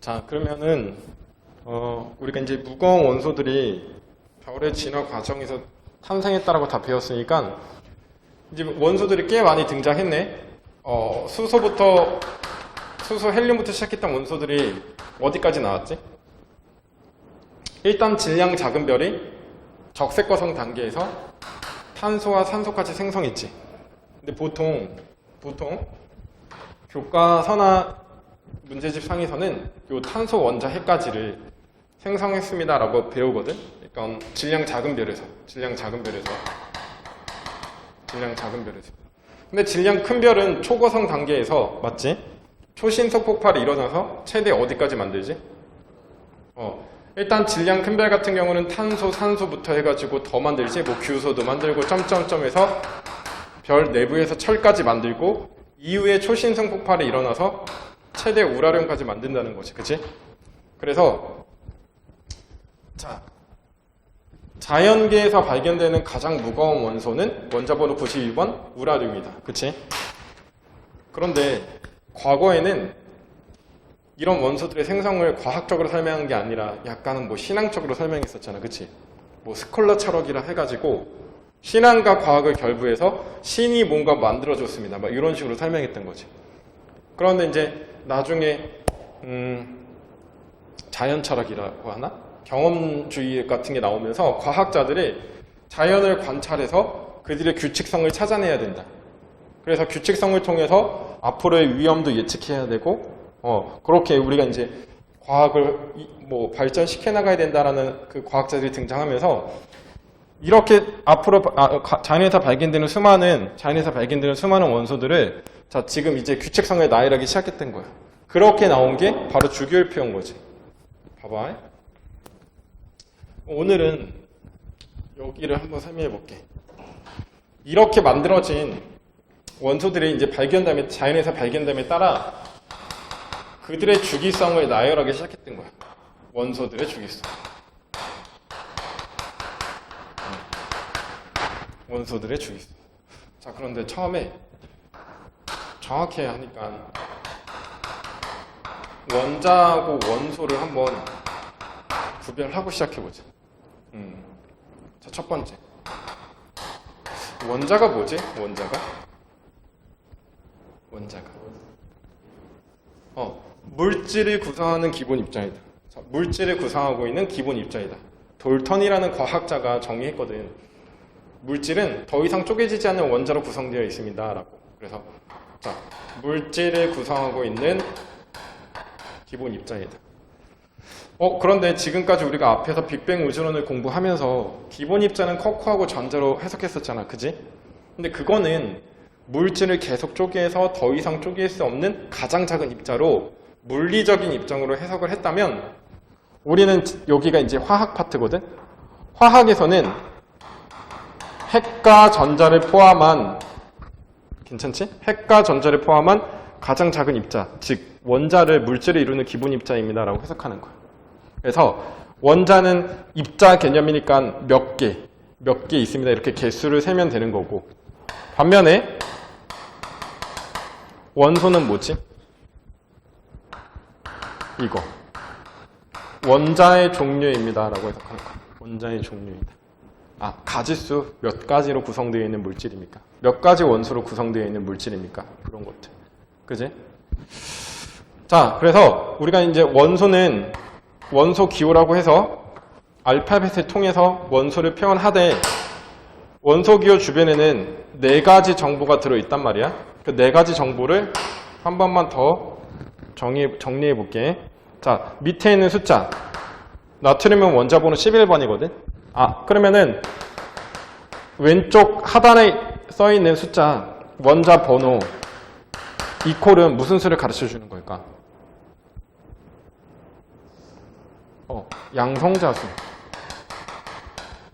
자, 그러면은 우리가 이제 무거운 원소들이 별의 진화 과정에서 탄생했다라고 다 배웠으니까 이제 원소들이 꽤 많이 등장했네. 수소, 헬륨부터 시작했던 원소들이 어디까지 나왔지? 일단 질량 작은 별이 적색거성 단계에서 탄소와 산소까지 생성했지. 근데 보통 교과서나 문제집 상에서는 요 탄소 원자 핵가지를 생성했습니다라고 배우거든. 그러니까 질량 작은 별에서. 근데 질량 큰 별은 초거성 단계에서 맞지? 초신속 폭발이 일어나서 최대 어디까지 만들지? 일단 질량 큰 별 같은 경우는 탄소, 산소부터 해가지고 더 만들지. 뭐 규소도 만들고 점점점에서 별 내부에서 철까지 만들고 이후에 초신성 폭발이 일어나서 최대 우라늄까지 만든다는 거지. 그치? 그래서 자연계에서 발견되는 가장 무거운 원소는 원자번호 92번 우라늄이다. 그치? 그런데 과거에는 이런 원소들의 생성을 과학적으로 설명한 게 아니라 약간은 뭐 신앙적으로 설명했었잖아. 그치? 뭐 스콜라 철학이라 해가지고 신앙과 과학을 결부해서 신이 뭔가 만들어줬습니다. 막 이런 식으로 설명했던 거지. 그런데 이제 나중에 자연 철학이라고 하나? 경험주의 같은 게 나오면서 과학자들이 자연을 관찰해서 그들의 규칙성을 찾아내야 된다. 그래서 규칙성을 통해서 앞으로의 위험도 예측해야 되고, 그렇게 우리가 이제 과학을 뭐 발전시켜 나가야 된다라는 그 과학자들이 등장하면서 이렇게 앞으로 자연에서 발견되는 수많은 원소들을 지금 이제 규칙성을 나열하기 시작했던 거예요. 그렇게 나온 게 바로 주기율표인 거지. 봐봐. 오늘은 여기를 한번 설명해 볼게. 이렇게 만들어진 원소들이 이제 자연에서 발견됨에 따라 그들의 주기성을 나열하기 시작했던 거야. 원소들의 주기성. 원소들의 주기성. 자, 그런데 처음에 정확히 하니까 원자하고 원소를 한번 구별하고 시작해보자. 자, 첫 번째. 원자가 뭐지? 물질을 구성하는 기본 입자이다. 자, 물질을 구성하고 있는 기본 입자이다. 돌턴이라는 과학자가 정의했거든. 물질은 더 이상 쪼개지지 않는 원자로 구성되어 있습니다. 라고. 그래서, 물질을 구성하고 있는 기본 입자이다. 그런데 지금까지 우리가 앞에서 빅뱅 우주론을 공부하면서 기본 입자는 쿼크하고 전자로 해석했었잖아. 그지? 근데 그거는 물질을 계속 쪼개서 더 이상 쪼갤 수 없는 가장 작은 입자로 물리적인 입장으로 해석을 했다면 우리는 여기가 이제 화학 파트거든? 화학에서는 핵과 전자를 포함한 괜찮지? 핵과 전자를 포함한 가장 작은 입자, 즉 원자를 물질을 이루는 기본 입자입니다 라고 해석하는 거야. 그래서 원자는 입자 개념이니까 몇 개 있습니다. 이렇게 개수를 세면 되는 거고, 반면에 원소는 뭐지? 이거 원자의 종류입니다 라고 해석하는 거야. 원자의 종류이다. 가지수 몇 가지로 구성되어 있는 물질입니까? 몇 가지 원소로 구성되어 있는 물질입니까? 그런 것들. 그지? 자, 그래서 우리가 이제 원소는 원소 기호라고 해서 알파벳을 통해서 원소를 표현하되 원소 기호 주변에는 4가지 정보가 들어있단 말이야. 그 4가지 정보를 한 번만 더 정리해 볼게. 자, 밑에 있는 숫자. 나트륨은 원자번호 11번이거든. 그러면은 왼쪽 하단에 써 있는 숫자 원자 번호 이퀄은 무슨 수를 가르쳐 주는 걸까?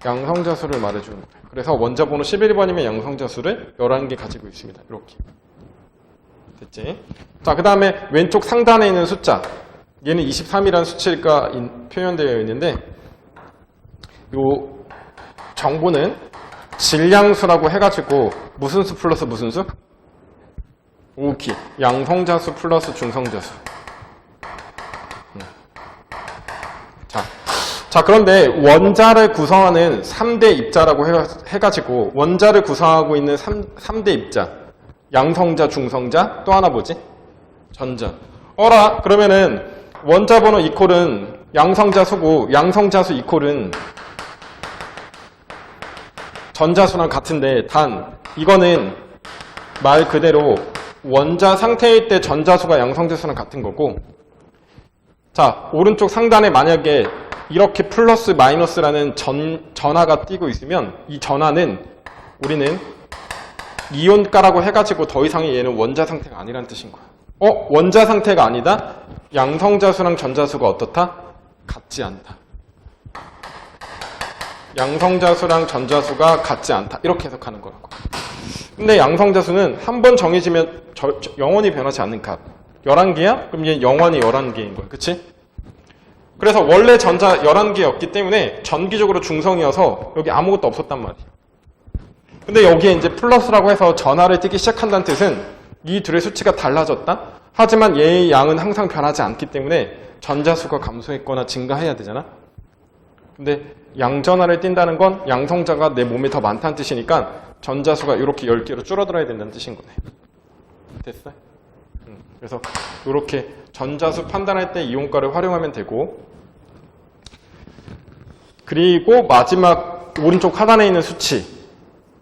양성자수를 말해주는 거예요. 그래서 원자번호 11번이면 양성자수를 11개 가지고 있습니다. 이렇게. 됐지? 자, 그 다음에 왼쪽 상단에 있는 숫자. 얘는 23이라는 수치가 표현되어 있는데, 요 정보는 질량수라고 해가지고 무슨 수 플러스 무슨 수? 오키. 양성자수 플러스 중성자수. 자, 그런데 원자를 구성하는 3대 입자라고 해가지고 원자를 구성하고 있는 3대 입자, 양성자, 중성자, 또 하나 뭐지? 전자. 어라, 그러면은 원자 번호 이퀄은 양성자 수고 양성자 수 이퀄은 전자수랑 같은데, 단 이거는 말 그대로 원자 상태일 때 전자수가 양성자 수랑 같은 거고, 자, 오른쪽 상단에 만약에 이렇게 플러스 마이너스라는 전하가 띄고 있으면 이 전하는 우리는 이온가라고 해가지고 더 이상의 얘는 원자 상태가 아니라는 뜻인 거야. 원자 상태가 아니다? 양성자수랑 전자수가 어떻다? 같지 않다. 양성자수랑 전자수가 같지 않다. 이렇게 해석하는 거라고. 근데 양성자수는 한 번 정해지면 영원히 변하지 않는 값. 11개야? 그럼 얘 영원히 11개인 거야. 그치? 그래서 원래 전자 11개였기 때문에 전기적으로 중성이어서 여기 아무것도 없었단 말이야. 근데 여기에 이제 플러스라고 해서 전하를 띄기 시작한다는 뜻은 이 둘의 수치가 달라졌다? 하지만 얘의 양은 항상 변하지 않기 때문에 전자수가 감소했거나 증가해야 되잖아? 근데 양전하를 띈다는 건 양성자가 내 몸에 더 많다는 뜻이니까 전자수가 이렇게 10개로 줄어들어야 된다는 뜻인 거네. 됐어? 그래서 이렇게 전자수 판단할 때 이온가를 활용하면 되고, 그리고 마지막 오른쪽 하단에 있는 수치,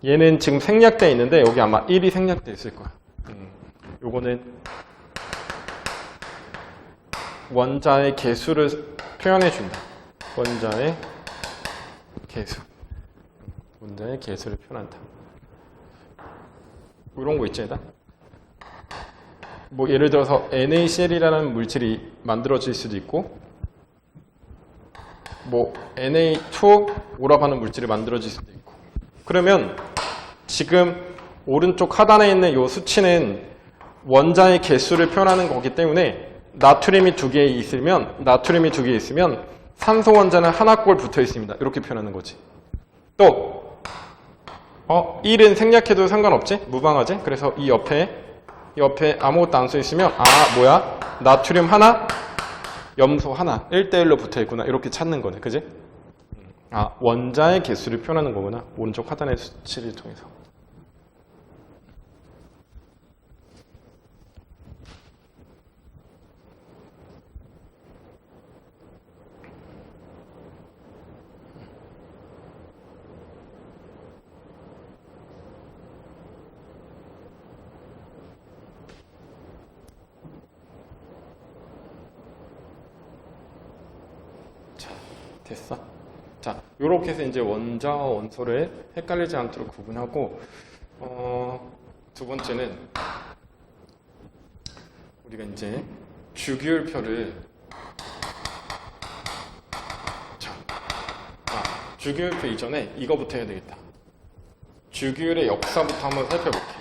얘는 지금 생략되어 있는데 여기 아마 1이 생략되어 있을 거야. 요거는 원자의 개수를 표현해 준다. 원자의 개수. 원자의 개수를 표현한다. 이런 거 있지, 얘다? 뭐 예를 들어서 NaCl이라는 물질이 만들어질 수도 있고, 뭐 Na2O라고 하는 물질이 만들어질 수도 있고. 그러면 지금 오른쪽 하단에 있는 이 수치는 원자의 개수를 표현하는 거기 때문에 나트륨이 2개 있으면 산소 원자는 하나 꼴 붙어 있습니다. 이렇게 표현하는 거지. 또 1은 생략해도 상관없지? 무방하지? 그래서 이 옆에 아무것도 안 써 있으면 뭐야? 나트륨 하나, 염소 하나, 1대1로 붙어 있구나. 이렇게 찾는 거네. 그지? 원자의 개수를 표현하는 거구나. 오른쪽 하단의 수치를 통해서. 됐어? 자, 요렇게 해서 이제 원자와 원소를 헷갈리지 않도록 구분하고, 두 번째는 우리가 이제 주기율표를, 주기율표 이전에 이거부터 해야 되겠다. 주기율의 역사부터 한번 살펴볼게.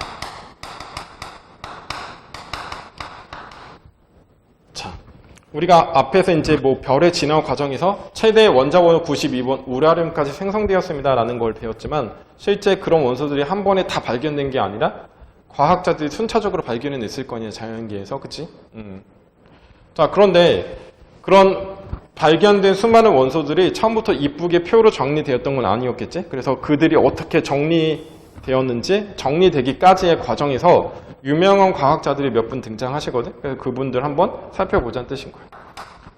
우리가 앞에서 이제 뭐 별의 진화 과정에서 최대 원자번호 92번 우라늄까지 생성되었습니다라는 걸 배웠지만, 실제 그런 원소들이 한 번에 다 발견된 게 아니라 과학자들이 순차적으로 발견해냈을 거냐, 자연계에서. 그치? 자, 그런데 그런 발견된 수많은 원소들이 처음부터 이쁘게 표로 정리되었던 건 아니었겠지? 그래서 그들이 어떻게 정리되었는지, 정리되기까지의 과정에서 유명한 과학자들이 몇 분 등장하시거든? 그래서 그분들 한번 살펴보자는 뜻인 거야.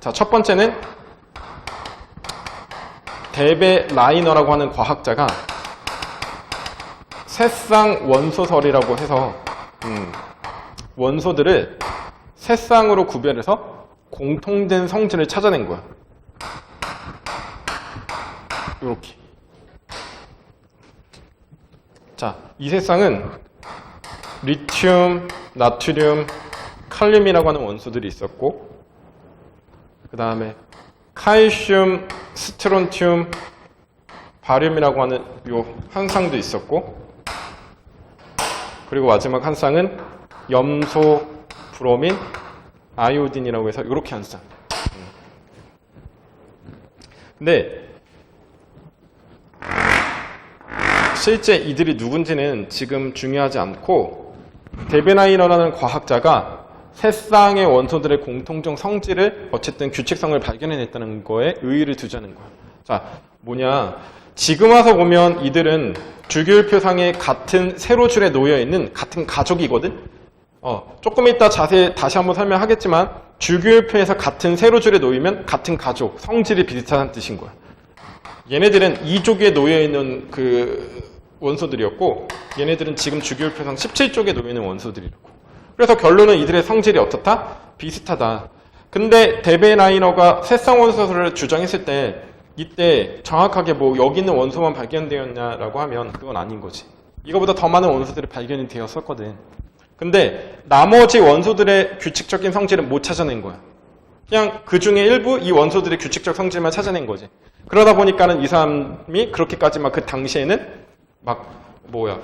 자, 첫 번째는 데베 라이너라고 하는 과학자가 새쌍 원소설이라고 해서 원소들을 새쌍으로 구별해서 공통된 성질을 찾아낸 거야. 이렇게. 자, 이 새쌍은 리튬, 나트륨, 칼륨이라고 하는 원소들이 있었고, 그 다음에 칼슘, 스트론튬, 바륨이라고 하는 요 한 쌍도 있었고, 그리고 마지막 한 쌍은 염소, 브로민, 아이오딘이라고 해서 이렇게 한 쌍. 근데 실제 이들이 누군지는 지금 중요하지 않고, 데베 라이너라는 과학자가 세 쌍의 원소들의 공통적 성질을 어쨌든 규칙성을 발견해냈다는 거에 의의를 두자는 거야. 자, 뭐냐. 지금 와서 보면 이들은 주기율표상에 같은 세로줄에 놓여있는 같은 가족이거든? 조금 이따 자세히 다시 한번 설명하겠지만 주기율표에서 같은 세로줄에 놓이면 같은 가족, 성질이 비슷하다는 뜻인 거야. 얘네들은 2족에 놓여있는 그 원소들이었고 얘네들은 지금 주기율표상 17족에 놓여있는 원소들이라고. 그래서 결론은 이들의 성질이 어떻다? 비슷하다. 근데 데베나이너가 세쌍 원소를 주장했을 때 이때 정확하게 뭐 여기 있는 원소만 발견되었냐라고 하면 그건 아닌 거지. 이거보다 더 많은 원소들이 발견이 되었었거든. 근데 나머지 원소들의 규칙적인 성질은 못 찾아낸 거야. 그냥 그 중에 일부 이 원소들의 규칙적 성질만 찾아낸 거지. 그러다 보니까는 이 사람이 그렇게까지 막 그 당시에는 막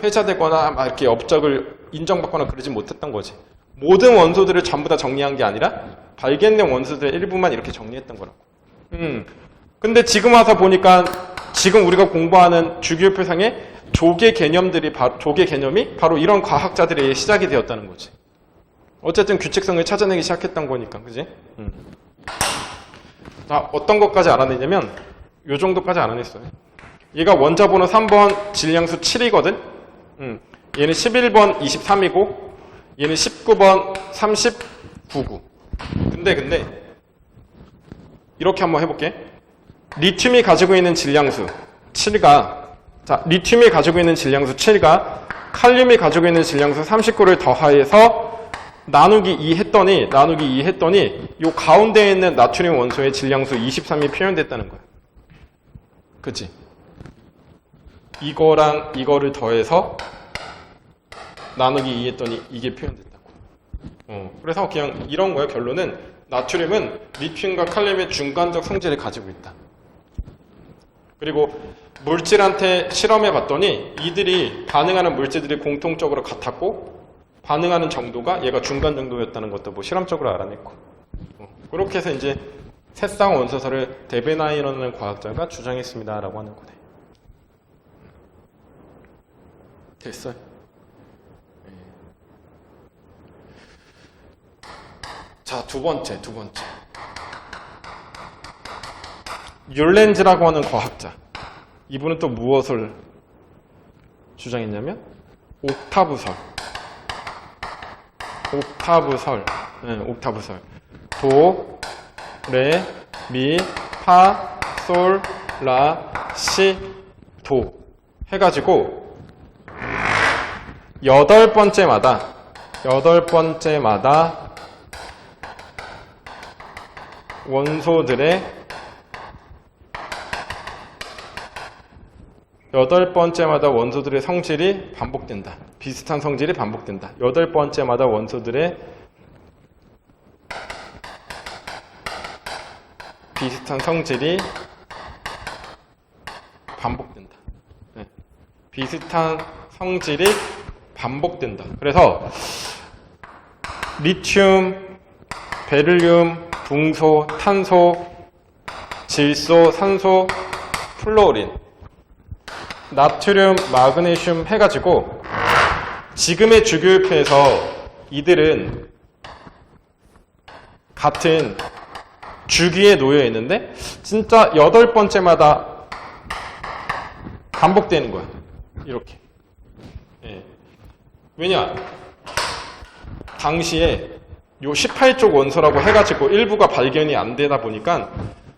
회자되거나 막 이렇게 업적을 인정받거나 그러지 못했던 거지. 모든 원소들을 전부 다 정리한 게 아니라 발견된 원소들의 일부만 이렇게 정리했던 거라고. 근데 지금 와서 보니까 지금 우리가 공부하는 주기율표상의 조개 개념이 바로 이런 과학자들의 시작이 되었다는 거지. 어쨌든 규칙성을 찾아내기 시작했던 거니까, 그지? 자, 어떤 것까지 알아내냐면 요 정도까지 알아냈어요. 얘가 원자 번호 3번 질량수 7이거든? 얘는 11번 23이고 얘는 19번 39구. 근데 이렇게 한번 해볼게. 리튬이 가지고 있는 질량수 7가 리튬이 가지고 있는 질량수 7가 칼륨이 가지고 있는 질량수 39를 더하여서 나누기 2 했더니 요 가운데에 있는 나트륨 원소의 질량수 23이 표현됐다는 거야. 그치? 이거랑 이거를 더해서 나누기 2 했더니 이게 표현됐다고. 그래서 그냥 이런 거야. 결론은 나트륨은 리튬과 칼륨의 중간적 성질을 가지고 있다. 그리고 물질한테 실험해 봤더니 이들이 반응하는 물질들이 공통적으로 같았고 반응하는 정도가 얘가 중간 정도였다는 것도 뭐 실험적으로 알아냈고. 그렇게 해서 이제 새쌍 원소설을 데베나이너라는 과학자가 주장했습니다라고 하는 거네. 됐어요? 자, 두 번째. 율렌즈라고 하는 과학자. 이분은 또 무엇을 주장했냐면 옥타브설. 도, 레, 미, 파, 솔, 라, 시, 도 해가지고 8번째마다 원소들의 8번째마다 원소들의 성질이 반복된다. 비슷한 성질이 반복된다. 8번째마다 원소들의 비슷한 성질이 반복된다. 네. 비슷한 성질이 반복된다. 그래서 리튬, 베릴륨, 붕소, 탄소, 질소, 산소, 플로린, 나트륨, 마그네슘 해가지고 지금의 주기율표에서 이들은 같은 주기에 놓여 있는데 진짜 8번째마다 반복되는 거야. 이렇게. 예. 왜냐? 당시에 요 18쪽 원소라고 해가지고 일부가 발견이 안 되다 보니까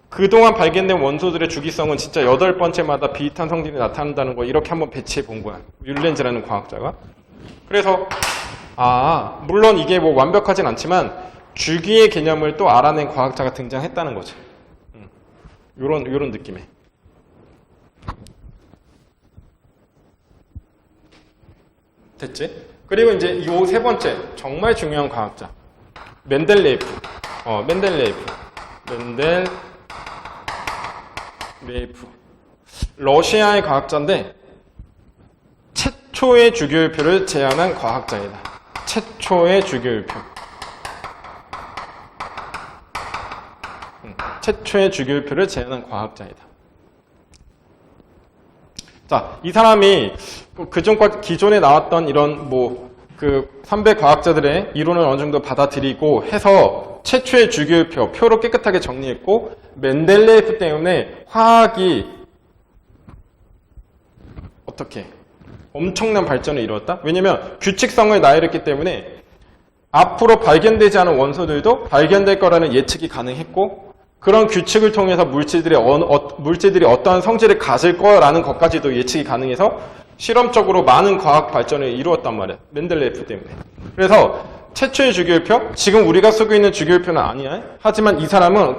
그동안 발견된 원소들의 주기성은 진짜 8번째마다 비슷한 성질이 나타난다는 거 이렇게 한번 배치해 본 거야. 율렌즈라는 과학자가. 그래서 물론 이게 뭐 완벽하진 않지만 주기의 개념을 또 알아낸 과학자가 등장했다는 거지. 요런 느낌에. 됐지? 그리고 이제 요 세 번째 정말 중요한 과학자 맨델레이프. 맨델레이프. 러시아의 과학자인데 최초의 주기율표를 제안한 과학자이다. 최초의 주기율표. 최초의 주기율표를 제안한 과학자이다. 자, 이 사람이 기존에 나왔던 이런 그 선배 과학자들의 이론을 어느 정도 받아들이고 해서 최초의 주기율표로 깨끗하게 정리했고 멘델레예프 때문에 화학이 어떻게 엄청난 발전을 이루었다? 왜냐면 규칙성을 나열했기 때문에 앞으로 발견되지 않은 원소들도 발견될 거라는 예측이 가능했고 그런 규칙을 통해서 물질들이 어떠한 성질을 가질 거라는 것까지도 예측이 가능해서 실험적으로 많은 과학 발전을 이루었단 말이야. 멘델레예프 때문에. 그래서 최초의 주기율표, 지금 우리가 쓰고 있는 주기율표는 아니야. 하지만 이 사람은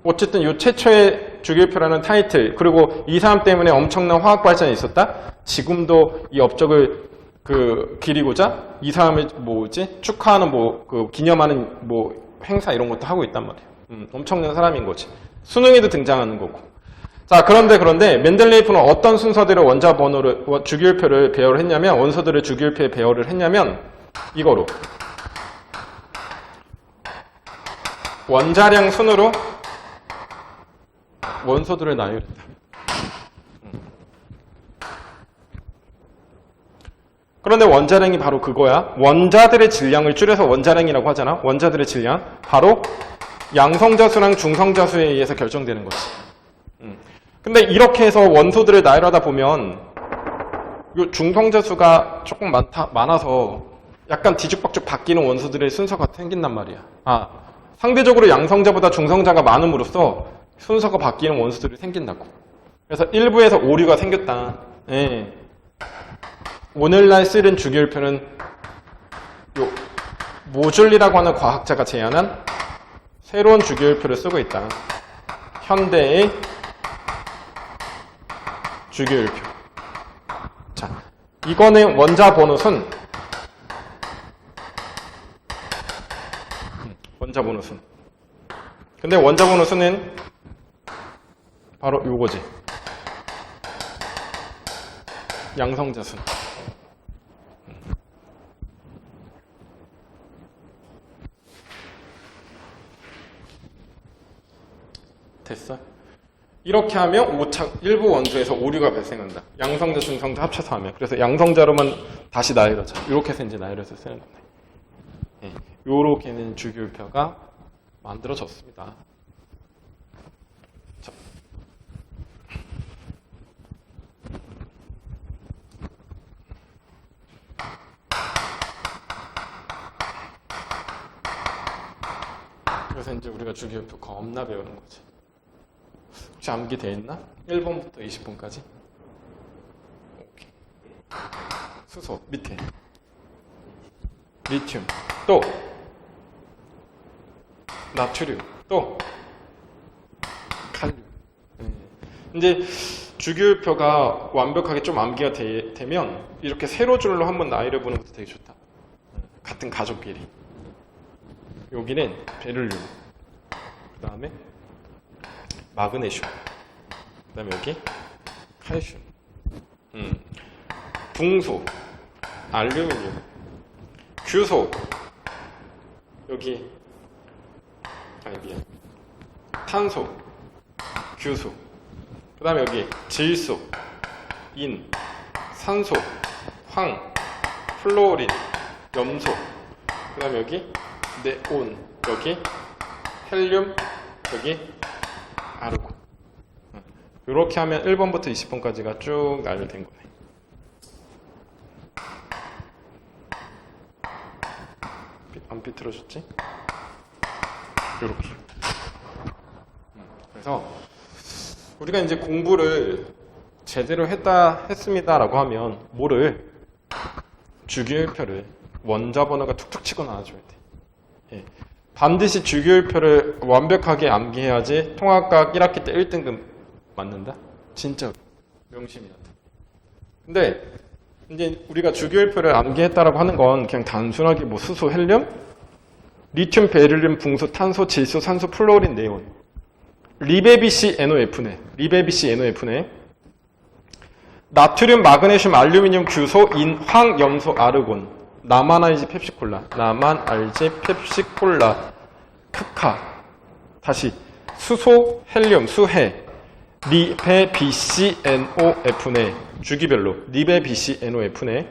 어쨌든 이 최초의 주기율표라는 타이틀, 그리고 이 사람 때문에 엄청난 화학 발전이 있었다. 지금도 이 업적을 기리고자 이 사람을 축하하는 기념하는 행사 이런 것도 하고 있단 말이야. 엄청난 사람인 거지. 수능에도 등장하는 거고. 자, 그런데 멘델레예프는 어떤 순서대로 원자 번호를 주기율표를 배열을 했냐면 원소들의 주기율표에 배열을 했냐면 이거로 원자량 순으로 원소들을 나열했다. 그런데 원자량이 바로 그거야. 원자들의 질량을 줄여서 원자량이라고 하잖아. 원자들의 질량. 바로 양성자수랑 중성자수에 의해서 결정되는 거지. 근데 이렇게 해서 원소들을 나열하다 보면 요 중성자수가 조금 많아서 약간 뒤죽박죽 바뀌는 원소들의 순서가 생긴단 말이야. 상대적으로 양성자보다 중성자가 많음으로써 순서가 바뀌는 원소들이 생긴다고. 그래서 일부에서 오류가 생겼다. 예. 오늘날 쓰는 주기율표는 요 모줄리라고 하는 과학자가 제안한 새로운 주기율표를 쓰고 있다. 현대의 주기율표. 자, 이거는 원자 번호순. 원자 번호순. 근데 원자 번호순은 바로 요거지. 양성자순. 됐어? 이렇게 하면 일부 원소에서 오류가 발생한다. 양성자, 중성자 합쳐서 하면. 그래서 양성자로만 다시 나열하자. 이렇게 해서 이제 나열해서 쓰는 건데. 네. 요렇게는 주기율표가 만들어졌습니다. 자. 그래서 이제 우리가 주기율표 겁나 배우는 거지. 혹시 암기되어 있나? 1번부터 20번까지? 오케이. 수소 밑에 리튬 또 나트륨 또 칼륨. 이제 주기율표가 완벽하게 좀 암기가 되면 이렇게 세로 줄로 한번 나열해보는 것도 되게 좋다. 같은 가족끼리. 여기는 베릴륨, 그 다음에 마그네슘, 그 다음에 여기 칼슘, 붕소, 알루미늄, 규소, 여기 탄소, 규소, 그 다음에 여기 질소, 인, 산소, 황, 플로린, 염소, 그 다음에 여기 네온, 여기 헬륨, 여기 아르곤. 이렇게 하면 1번부터 20번까지가 쭉 나열된 거네. 안 삐뚤어졌지? 이렇게. 그래서 우리가 이제 공부를 제대로 했습니다라고 하면 뭐를 주기율표를 원자 번호가 툭툭 치고 나와줘야 돼. 예. 반드시 주기율표를 완벽하게 암기해야지 통합과학 1학기 때 1등급 맞는다? 진짜 명심이야. 근데 이제 우리가 주기율표를 암기했다라고 하는 건 그냥 단순하게 뭐 수소, 헬륨, 리튬, 베릴륨, 붕소, 탄소, 질소, 산소, 플로린, 네온, 리베비시, NOF네. 리베비시, NOF네. 나트륨, 마그네슘, 알루미늄, 규소, 인, 황, 염소, 아르곤. 나만 알지 펩시콜라. 나만 알지 펩시콜라. 크카. 다시 수소, 헬륨, 수해. 리베 BCNOF네. 주기별로 리베 BCNOF네.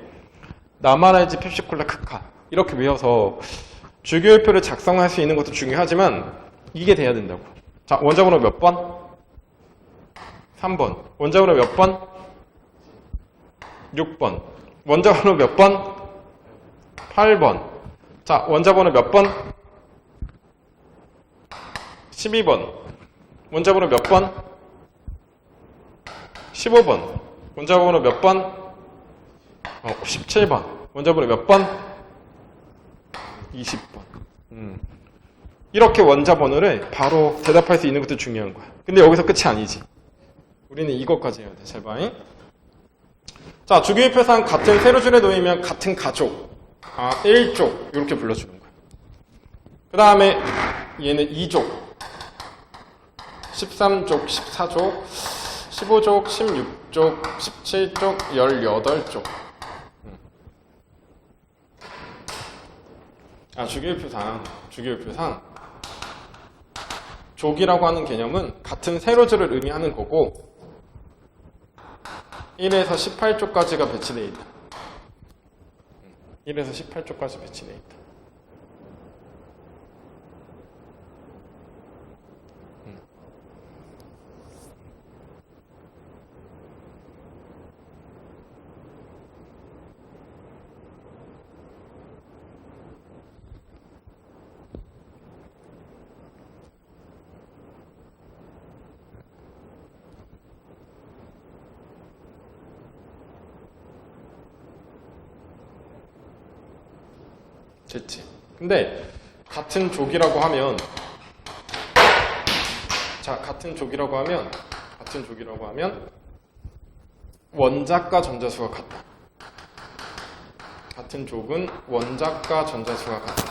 나마라이즈 펩시콜라 크카 이렇게 외워서 주기율표를 작성할 수 있는 것도 중요하지만 이게 돼야 된다고. 자, 원자번호 몇 번? 3번. 원자번호 몇 번? 6번. 원자번호 몇 번? 8번. 자, 원자번호 몇 번? 12번. 원자번호 몇 번? 15번. 원자번호 몇 번? 17번. 원자번호 몇 번? 20번. 이렇게 원자번호를 바로 대답할 수 있는 것도 중요한 거야. 근데 여기서 끝이 아니지. 우리는 이것까지 해야 돼. 잘 봐. 자, 주기율표상 같은 세로줄에 놓이면 같은 가족. 1족. 이렇게 불러주는 거야. 그 다음에 얘는 2족. 13족, 14족, 15족, 16족, 17족, 18족. 주기율표상 족이라고 하는 개념은 같은 세로줄을 의미하는 거고 1에서 18쪽까지가 배치되어 있다. 1에서 18쪽까지 배치되어 있다. 됐지. 근데 같은 족이라고 하면 원자과 전자수가 같다. 같은 족은 원자과 전자수가 같다.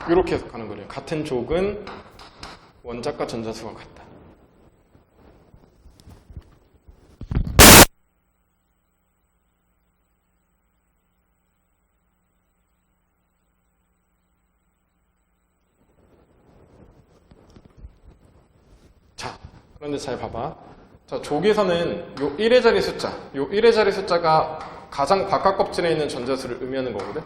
이렇게 해석하는 거예요. 같은 족은 원자과 전자수가 같다. 그런데 잘 봐봐. 자, 족에서는 요 1의 자리 숫자, 요 1의 자리 숫자가 가장 바깥 껍질에 있는 전자수를 의미하는 거거든.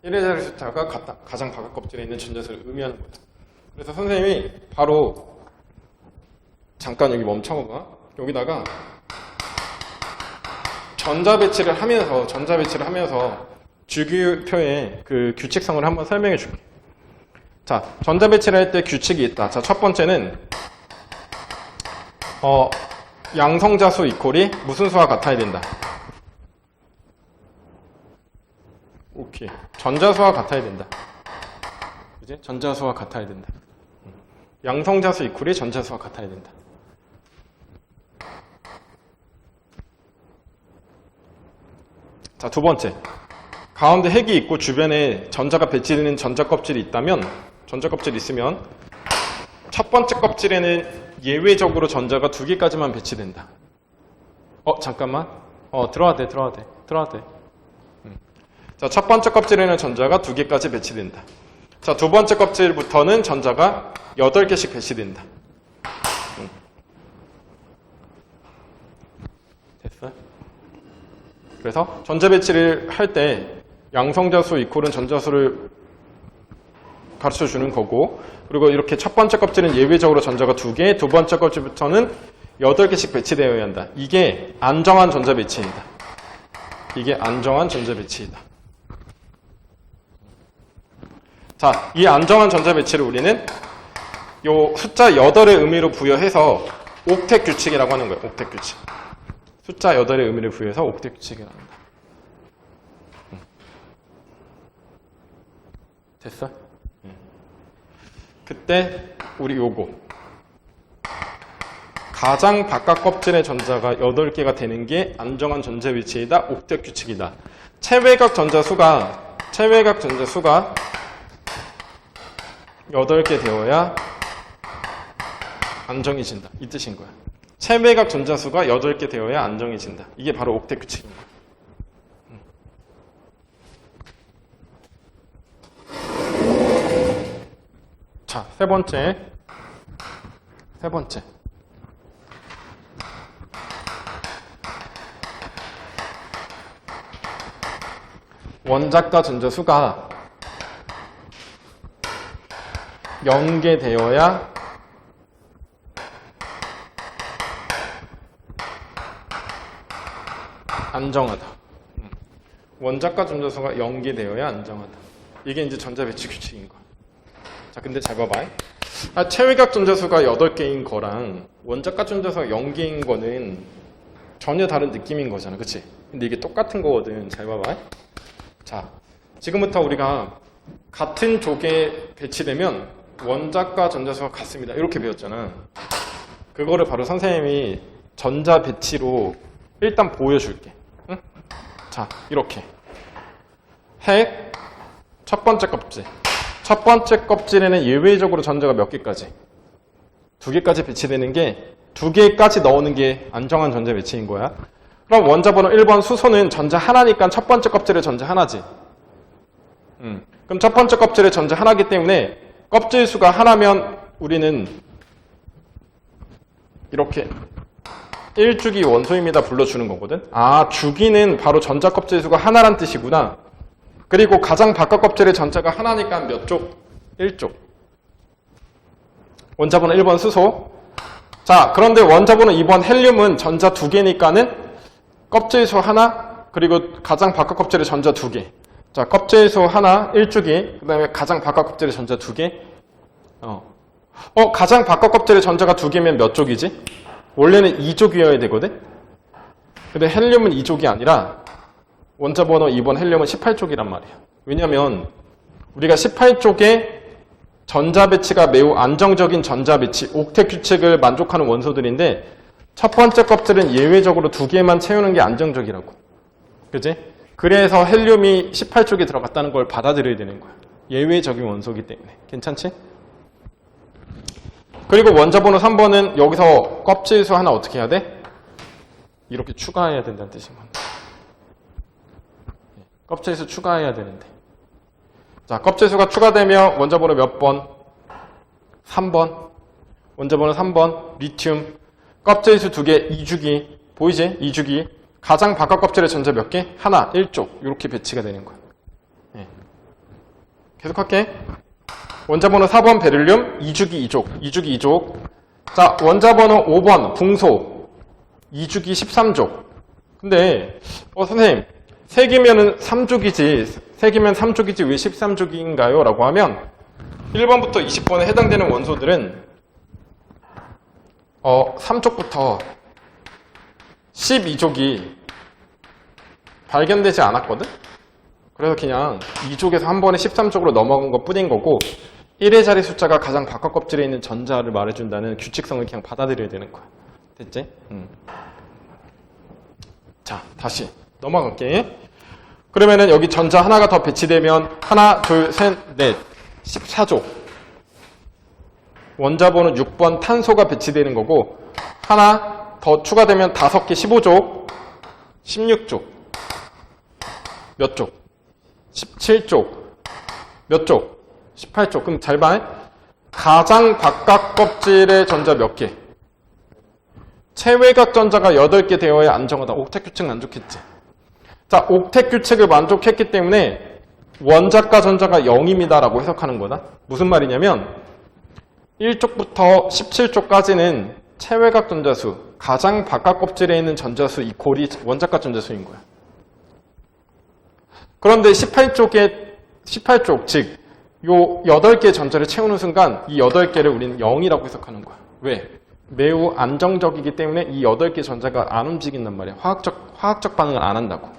1의 자리 숫자가 가장 바깥 껍질에 있는 전자수를 의미하는 거다. 그래서 선생님이 바로 잠깐 여기 멈춰봐. 여기다가 전자 배치를 하면서 주기율표의 그 규칙성을 한번 설명해 줄게. 자, 전자 배치를 할 때 규칙이 있다. 자, 첫 번째는 양성자수 이퀄이 무슨 수와 같아야 된다. 오케이. 전자수와 같아야 된다. 그지? 전자수와 같아야 된다. 양성자수 이퀄이 전자수와 같아야 된다. 자, 두 번째. 가운데 핵이 있고 주변에 전자가 배치되는 전자껍질이 있으면 첫 번째 껍질에는 예외적으로 전자가 2개까지만 배치된다. 잠깐만. 들어와야 돼. 자, 첫 번째 껍질에는 전자가 2개까지 배치된다. 자, 두 번째 껍질부터는 전자가 8개씩 배치된다. 됐어? 그래서 전자 배치를 할 때 양성자수 이퀄은 전자수를 가르쳐 주는 거고, 그리고 이렇게 첫 번째 껍질은 예외적으로 전자가 2개, 두 번째 껍질부터는 8개씩 배치되어야 한다. 이게 안정한 전자 배치이다. 자, 이 안정한 전자 배치를 우리는 요 숫자 8의 의미로 부여해서 옥텟 규칙이라고 하는 거예요. 옥텟 규칙. 숫자 8의 의미를 부여해서 옥텟 규칙이라고 한다. 됐어? 그때 우리 요거 가장 바깥 껍질의 전자가 8개가 되는 게 안정한 전자 위치이다. 옥텟 규칙이다. 체외각 전자수가 8개 되어야 안정해진다. 이 뜻인 거야. 체외각 전자수가 8개 되어야 안정해진다. 이게 바로 옥텟 규칙입니다. 자, 세 번째. 원자과 전자수가 연계되어야 안정하다. 원자과 전자수가 연계되어야 안정하다. 이게 이제 전자배치 규칙인 거야. 자, 근데 잘 봐봐. 체외각 전자수가 8개인 거랑 원자과 전자수가 0개인 거는 전혀 다른 느낌인 거잖아. 그치? 근데 이게 똑같은 거거든. 잘 봐봐. 자, 지금부터 우리가 같은 쪽에 배치되면 원자과 전자수가 같습니다. 이렇게 배웠잖아. 그거를 바로 선생님이 전자 배치로 일단 보여줄게. 응? 자, 이렇게. 핵, 첫 번째 껍질. 첫 번째 껍질에는 예외적으로 전자가 몇 개까지? 2개까지 배치되는 게 2개까지 넣는 게 안정한 전자 배치인 거야. 그럼 원자번호 1번 수소는 전자 하나니까 첫 번째 껍질에 전자 하나지. 그럼 첫 번째 껍질에 전자 하나이기 때문에 껍질 수가 하나면 우리는 이렇게 1주기 원소입니다 불러주는 거거든. 아, 주기는 바로 전자 껍질 수가 하나란 뜻이구나. 그리고 가장 바깥 껍질의 전자가 하나니까 몇 쪽? 1쪽. 원자번호 1번 수소. 자, 그런데 원자번호 2번 헬륨은 전자 2개니까는 껍질 수 하나, 그리고 가장 바깥 껍질의 전자 2개. 자, 껍질 수 하나, 1주기. 그 다음에 가장 바깥 껍질의 전자 2개. 가장 바깥 껍질의 전자가 2개면 몇 쪽이지? 원래는 2쪽이어야 되거든? 근데 헬륨은 2쪽이 아니라 원자번호 2번 헬륨은 18쪽이란 말이야. 왜냐면 우리가 18쪽에 전자 배치가 매우 안정적인 전자 배치, 옥텟 규칙을 만족하는 원소들인데 첫 번째 껍질은 예외적으로 2개만 채우는 게 안정적이라고. 그지? 그래서 헬륨이 18쪽에 들어갔다는 걸 받아들여야 되는 거야. 예외적인 원소이기 때문에. 괜찮지? 그리고 원자번호 3번은 여기서 껍질수 하나 어떻게 해야 돼? 이렇게 추가해야 된다는 뜻인 건데. 껍질수 추가해야 되는데. 자, 껍질수가 추가되면 원자번호 몇 번? 3번. 원자번호 3번. 리튬. 껍질수 2개, 2주기. 보이지? 2주기. 가장 바깥 껍질의 전자 몇 개? 하나, 1쪽. 이렇게 배치가 되는 거야. 네. 계속할게. 원자번호 4번 베릴륨 2주기 2족. 2주기 2족. 자, 원자번호 5번 붕소 2주기 13족. 근데 선생님 3개면은 3족이지 3개면 3족이지 왜 13족인가요? 라고 하면 1번부터 20번에 해당되는 원소들은 3쪽부터 12족이 발견되지 않았거든? 그래서 그냥 2족에서 한 번에 13쪽으로 넘어간 것 뿐인 거고 1의 자리 숫자가 가장 바깥 껍질에 있는 전자를 말해준다는 규칙성을 그냥 받아들여야 되는 거야. 됐지? 자, 다시 넘어갈게. 그러면은 여기 전자 하나가 더 배치되면 하나, 둘, 셋, 넷, 14족. 원자번호 6번 탄소가 배치되는 거고 하나 더 추가되면 5개 15족, 16족. 몇 족? 17족. 몇 족? 18족. 그럼 잘 봐. 가장 바깥 껍질의 전자 몇 개? 체외각 전자가 8개 되어야 안정하다. 옥텟 규칙 만족했지. 자, 옥텟 규칙을 만족했기 때문에 원자과 전자가 0입니다 라고 해석하는 거다. 무슨 말이냐면 1쪽부터 17쪽까지는 체외각 전자수, 가장 바깥 껍질에 있는 전자수 이퀄이 원자과 전자수인 거야. 그런데 18쪽, 즉 요 8개의 전자를 채우는 순간 이 8개를 우리는 0이라고 해석하는 거야. 왜? 매우 안정적이기 때문에 이 8개 전자가 안 움직인단 말이야. 화학적 반응을 안 한다고.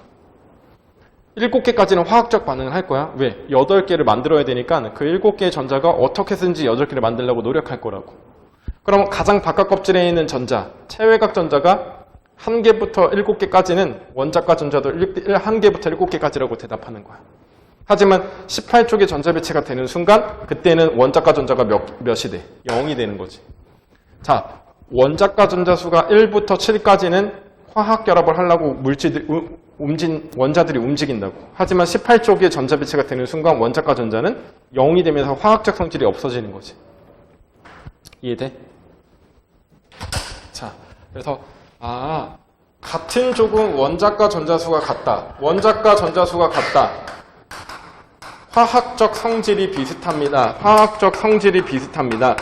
7개까지는 화학적 반응을 할 거야. 왜? 8개를 만들어야 되니까 그 7개의 전자가 어떻게 든지 8개를 만들려고 노력할 거라고. 그럼 가장 바깥 껍질에 있는 전자, 체외각 전자가 1개부터 7개까지는 원자과 전자도 1개부터 7개까지라고 대답하는 거야. 하지만 18쪽에 전자 배치가 되는 순간 그때는 원자과 전자가 몇이 돼? 0이 되는 거지. 자, 원자과 전자수가 1부터 7까지는 화학 결합을 하려고 원자들이 움직인다고. 하지만 18쪽에 전자 배치가 되는 순간 원자과 전자는 0이 되면서 화학적 성질이 없어지는 거지. 이해돼? 자, 그래서 같은 쪽은 원자과 전자수가 같다. 원자과 전자수가 같다. 화학적 성질이 비슷합니다. 화학적 성질이 비슷합니다.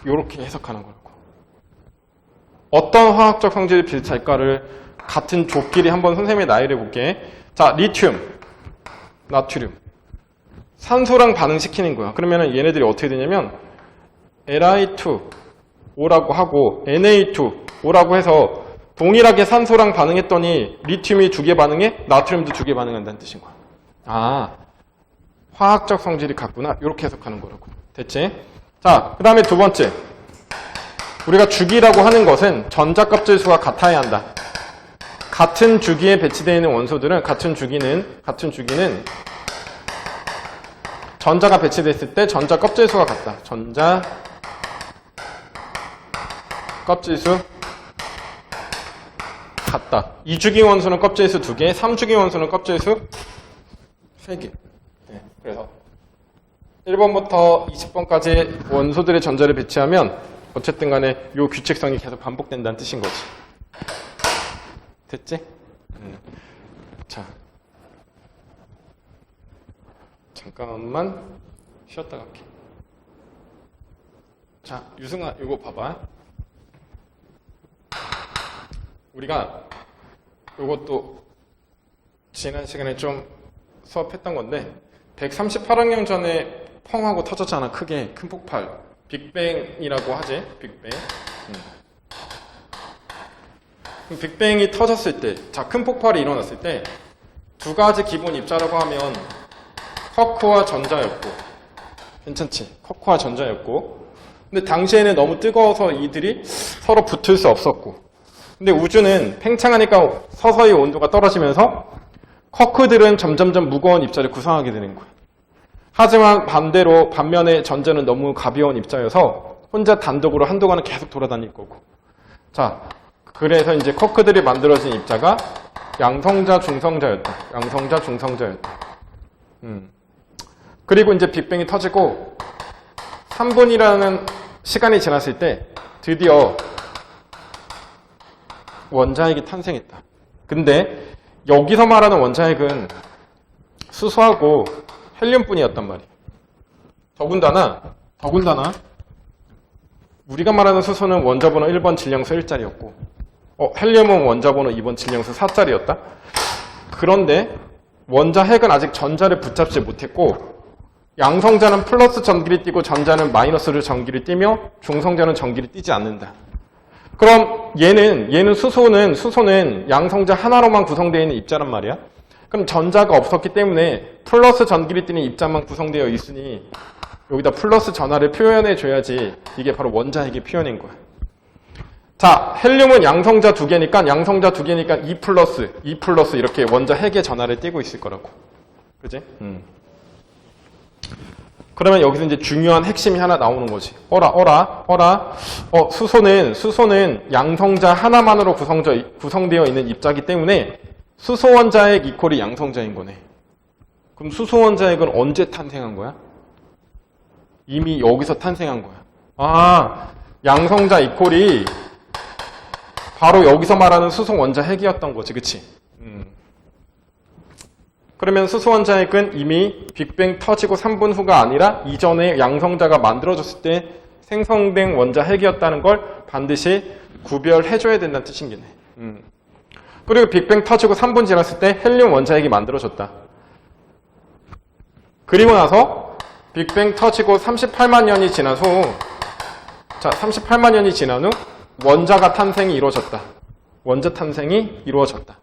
이렇게 해석하는 거라고. 어떤 화학적 성질이 비슷할까를 같은 족끼리 한번 선생님의 나열해 볼게. 자, 리튬, 나트륨. 산소랑 반응시키는 거야. 그러면 얘네들이 어떻게 되냐면 Li2O라고 하고 Na2O라고 해서 동일하게 산소랑 반응했더니 리튬이 2개 반응해, 나트륨도 2개 반응한다는 뜻인 거야. 아, 화학적 성질이 같구나. 이렇게 해석하는 거라고. 됐지? 자, 그 다음에 두 번째. 우리가 주기라고 하는 것은 전자 껍질 수가 같아야 한다. 같은 주기에 배치되어 있는 원소들은 같은 주기는 전자가 배치됐을 때 전자 껍질 수가 같다. 전자 껍질 수 같다. 2주기 원소는 껍질 수 2개, 3주기 원소는 껍질 수 3개. 네, 그래서 1번부터 20번까지 원소들의 전자를 배치하면 어쨌든 간에 이 규칙성이 계속 반복된다는 뜻인 거지. 됐지? 자, 잠깐만 쉬었다 갈게. 자, 유승아, 이거 봐봐. 우리가 이것도 지난 시간에 좀 수업했던 건데 138학년 전에 펑 하고 터졌잖아. 크게 큰 폭발. 빅뱅이라고 하지. 빅뱅. 빅뱅이 터졌을 때, 자, 큰 폭발이 일어났을 때 두 가지 기본 입자라고 하면 쿼크와 전자였고, 괜찮지? 쿼크와 전자였고, 근데 당시에는 너무 뜨거워서 이들이 서로 붙을 수 없었고, 근데 우주는 팽창하니까 서서히 온도가 떨어지면서 쿼크들은 점점점 무거운 입자를 구성하게 되는 거야. 하지만 반면에 전자는 너무 가벼운 입자여서 혼자 단독으로 한동안은 계속 돌아다닐 거고. 자, 그래서 이제 쿼크들이 만들어진 입자가 양성자, 중성자였다. 양성자, 중성자였다. 그리고 이제 빅뱅이 터지고 3분이라는 시간이 지났을 때 드디어 원자핵이 탄생했다. 근데 여기서 말하는 원자핵은 수소하고 헬륨뿐이었단 말이에요. 더군다나 우리가 말하는 수소는 원자번호 1번 질량수 1짜리였고 헬륨은 원자번호 2번 질량수 4짜리였다. 그런데 원자핵은 아직 전자를 붙잡지 못했고 양성자는 플러스 전기를 띠고 전자는 마이너스를 전기를 띠며 중성자는 전기를 띠지 않는다. 그럼 얘는 수소는 양성자 하나로만 구성되어 있는 입자란 말이야. 그럼 전자가 없었기 때문에 플러스 전기를 띠는 입자만 구성되어 있으니 여기다 플러스 전하를 표현해 줘야지 이게 바로 원자핵이 표현인 거야. 자, 헬륨은 양성자 2개니까 2 플러스 이렇게 원자핵의 전하를 띠고 있을 거라고. 그지? 그러면 여기서 이제 중요한 핵심이 하나 나오는 거지. 수소는 양성자 하나만으로 구성되어 있는 입자이기 때문에 수소 원자핵 이퀄이 양성자인 거네. 그럼 수소 원자핵은 언제 탄생한 거야? 이미 여기서 탄생한 거야. 아, 양성자 이퀄이 바로 여기서 말하는 수소 원자핵이었던 거지, 그치? 그러면 수소 원자핵은 이미 빅뱅 터지고 3분 후가 아니라 이전에 양성자가 만들어졌을 때 생성된 원자핵이었다는 걸 반드시 구별해줘야 된다는 뜻이겠네. 그리고 빅뱅 터지고 3분 지났을 때 헬륨 원자핵이 만들어졌다. 그리고 나서 빅뱅 터지고 38만 년이 지난 후, 자, 38만 년이 지난 후 원자가 탄생이 이루어졌다. 원자 탄생이 이루어졌다.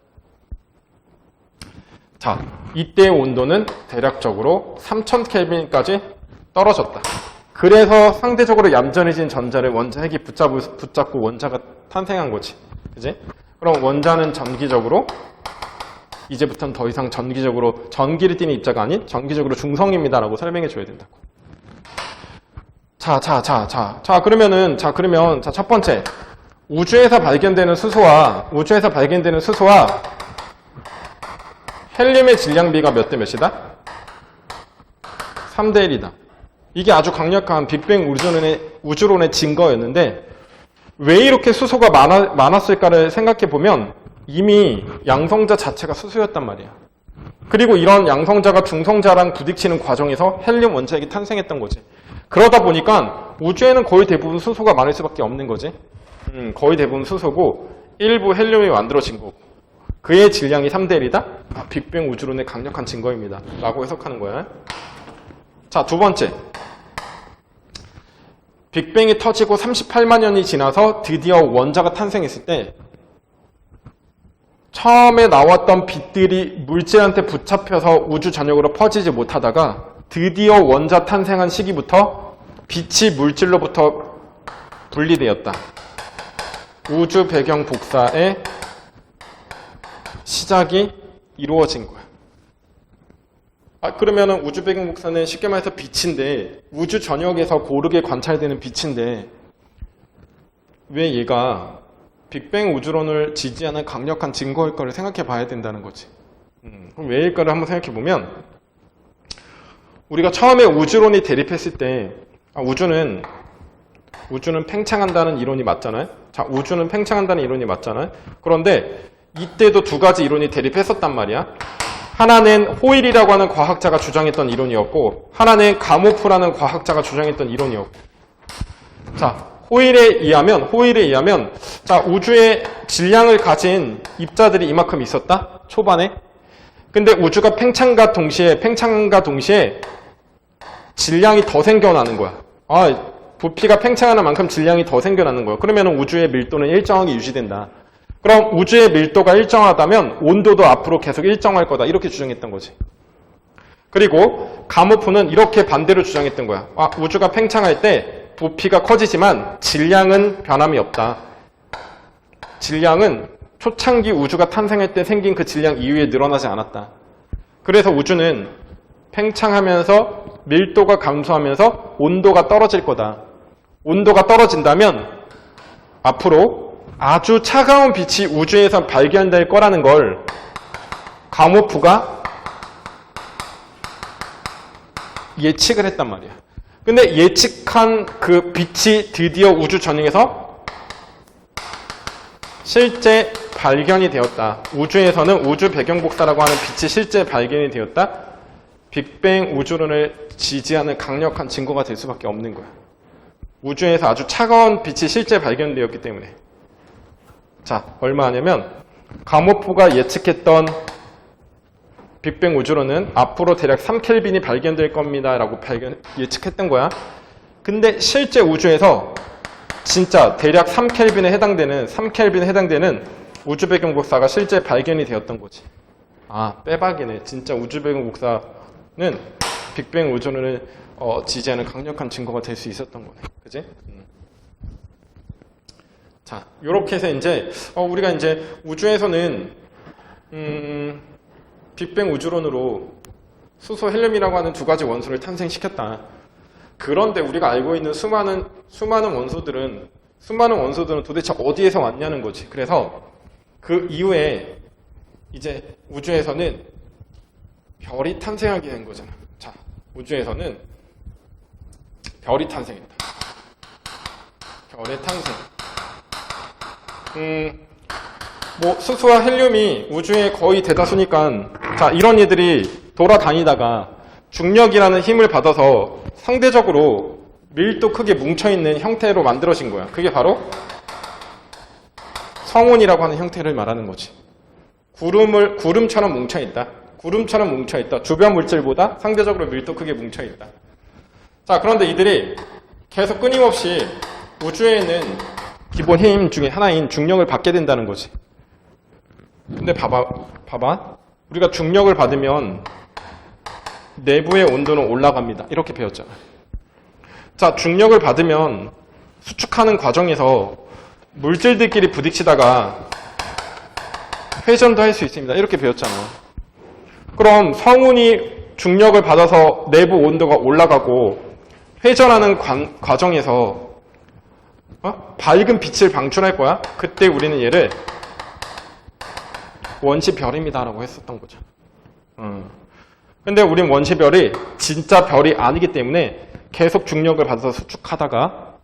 자, 이때의 온도는 대략적으로 3000켈빈까지 떨어졌다. 그래서 상대적으로 얌전해진 전자를 원자핵이 붙잡고 원자가 탄생한 거지. 그지? 그럼 원자는 전기적으로 이제부터는 더 이상 전기적으로 전기를 띠는 입자가 아닌 전기적으로 중성입니다라고 설명해 줘야 된다고. 그러면 첫 번째 우주에서 발견되는 수소와 헬륨의 질량비가 몇 대 몇이다? 3대 1이다. 이게 아주 강력한 빅뱅 우주론의 증거였는데 왜 이렇게 수소가 많았을까를 생각해 보면 이미 양성자 자체가 수소였단 말이야. 그리고 이런 양성자가 중성자랑 부딪히는 과정에서 헬륨 원자핵이 탄생했던 거지. 그러다 보니까 우주에는 거의 대부분 수소가 많을 수밖에 없는 거지. 거의 대부분 수소고 일부 헬륨이 만들어진 거고. 그의 질량이 3대 1이다? 빅뱅 우주론의 강력한 증거입니다. 라고 해석하는 거야. 자, 두 번째. 빅뱅이 터지고 38만 년이 지나서 드디어 원자가 탄생했을 때 처음에 나왔던 빛들이 물질한테 붙잡혀서 우주 전역으로 퍼지지 못하다가 드디어 원자 탄생한 시기부터 빛이 물질로부터 분리되었다. 우주 배경 복사의 시작이 이루어진 거야. 그러면은 우주 배경 복사는 쉽게 말해서 빛인데 우주 전역에서 고르게 관찰되는 빛인데 왜 얘가 빅뱅 우주론을 지지하는 강력한 증거일 거를 생각해 봐야 된다는 거지. 그럼 왜일까를 한번 생각해 보면 우리가 처음에 우주론이 대립했을 때 우주는 팽창한다는 이론이 맞잖아요. 자, 우주는 팽창한다는 이론이 맞잖아요. 그런데 이때도 두 가지 이론이 대립했었단 말이야. 하나는 호일이라고 하는 과학자가 주장했던 이론이었고 하나는 가모프라는 과학자가 주장했던 이론이었고. 자, 호일에 의하면 자, 우주의 질량을 가진 입자들이 이만큼 있었다. 초반에. 근데 우주가 팽창과 동시에 질량이 더 생겨나는 거야. 부피가 팽창하는 만큼 질량이 더 생겨나는 거야. 그러면 우주의 밀도는 일정하게 유지된다. 그럼 우주의 밀도가 일정하다면 온도도 앞으로 계속 일정할 거다. 이렇게 주장했던 거지. 그리고 가모프는 이렇게 반대로 주장했던 거야. 우주가 팽창할 때 부피가 커지지만 질량은 변함이 없다. 질량은 초창기 우주가 탄생할 때 생긴 그 질량 이후에 늘어나지 않았다. 그래서 우주는 팽창하면서 밀도가 감소하면서 온도가 떨어질 거다. 온도가 떨어진다면 앞으로 아주 차가운 빛이 우주에서 발견될 거라는 걸 가모프가 예측을 했단 말이야. 근데 예측한 그 빛이 드디어 우주 전역에서 실제 발견이 되었다. 우주에서는 우주 배경 복사라고 하는 빛이 실제 발견이 되었다. 빅뱅 우주론을 지지하는 강력한 증거가 될 수밖에 없는 거야. 우주에서 아주 차가운 빛이 실제 발견되었기 때문에. 자, 얼마 하냐면 가모프가 예측했던 빅뱅 우주론은 앞으로 대략 3켈빈이 발견될 겁니다 라고 예측했던 거야. 근데 실제 우주에서 진짜 대략 3켈빈에 해당되는 우주 배경 복사가 실제 발견이 되었던 거지. 빼박이네. 진짜 우주 배경 복사는 빅뱅 우주론을 지지하는 강력한 증거가 될 수 있었던 거네. 그지? 자, 요렇게 해서 이제 우리가 이제 우주에서는 빅뱅 우주론으로 수소, 헬륨이라고 하는 두 가지 원소를 탄생시켰다. 그런데 우리가 알고 있는 수많은 원소들은 도대체 어디에서 왔냐는 거지. 그래서 그 이후에 이제 우주에서는 별이 탄생하게 된 거잖아. 자, 우주에서는 별이 탄생했다. 별의 탄생. 수소와 헬륨이 우주의 거의 대다수니까, 자, 이런 얘들이 돌아다니다가 중력이라는 힘을 받아서 상대적으로 밀도 크게 뭉쳐있는 형태로 만들어진 거야. 그게 바로 성운이라고 하는 형태를 말하는 거지. 구름처럼 뭉쳐있다. 주변 물질보다 상대적으로 밀도 크게 뭉쳐있다. 자, 그런데 이들이 계속 끊임없이 우주에는 기본 힘 중에 하나인 중력을 받게 된다는 거지. 근데 봐봐. 우리가 중력을 받으면 내부의 온도는 올라갑니다. 이렇게 배웠잖아. 자, 중력을 받으면 수축하는 과정에서 물질들끼리 부딪히다가 회전도 할 수 있습니다. 이렇게 배웠잖아. 그럼 성운이 중력을 받아서 내부 온도가 올라가고 회전하는 과정에서 밝은 빛을 방출할 거야. 그때 우리는 얘를 원시별입니다라고 했었던 거죠. 근데 우린 원시별이 진짜 별이 아니기 때문에 계속 중력을 받아서 수축하다가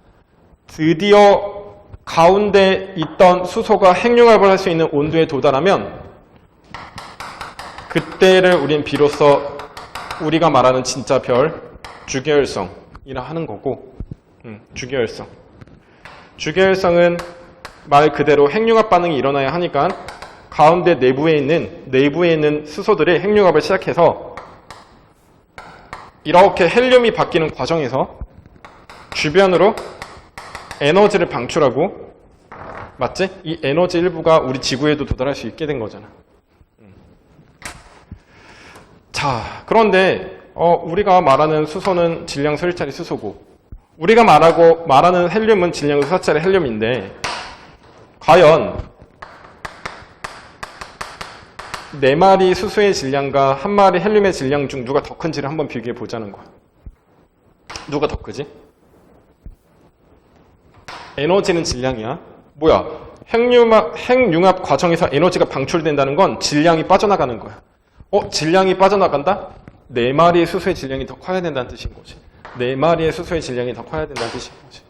드디어 가운데 있던 수소가 핵융합을 할 수 있는 온도에 도달하면 그때를 우린 비로소 우리가 말하는 진짜 별, 주계열성이라 하는 거고, 주계열성. 주계열성은 말 그대로 핵융합 반응이 일어나야 하니까 가운데 내부에 있는 수소들이 핵융합을 시작해서 이렇게 헬륨이 바뀌는 과정에서 주변으로 에너지를 방출하고, 맞지? 이 에너지 일부가 우리 지구에도 도달할 수 있게 된 거잖아. 자, 그런데 우리가 말하는 수소는 질량수 1짜리 수소고, 우리가 말하는 헬륨은 질량수 4짜리 헬륨인데, 과연 4마리 수소의 질량과 1마리 헬륨의 질량 중 누가 더 큰지를 한번 비교해 보자는 거야. 누가 더 크지? 에너지는 질량이야. 뭐야? 핵융합 과정에서 에너지가 방출된다는 건 질량이 빠져나가는 거야. 질량이 빠져나간다? 4마리의 수소의 질량이 더 커야 된다는 뜻인 거지. 4마리의 수소의 질량이 더 커야 된다는 뜻인 거지.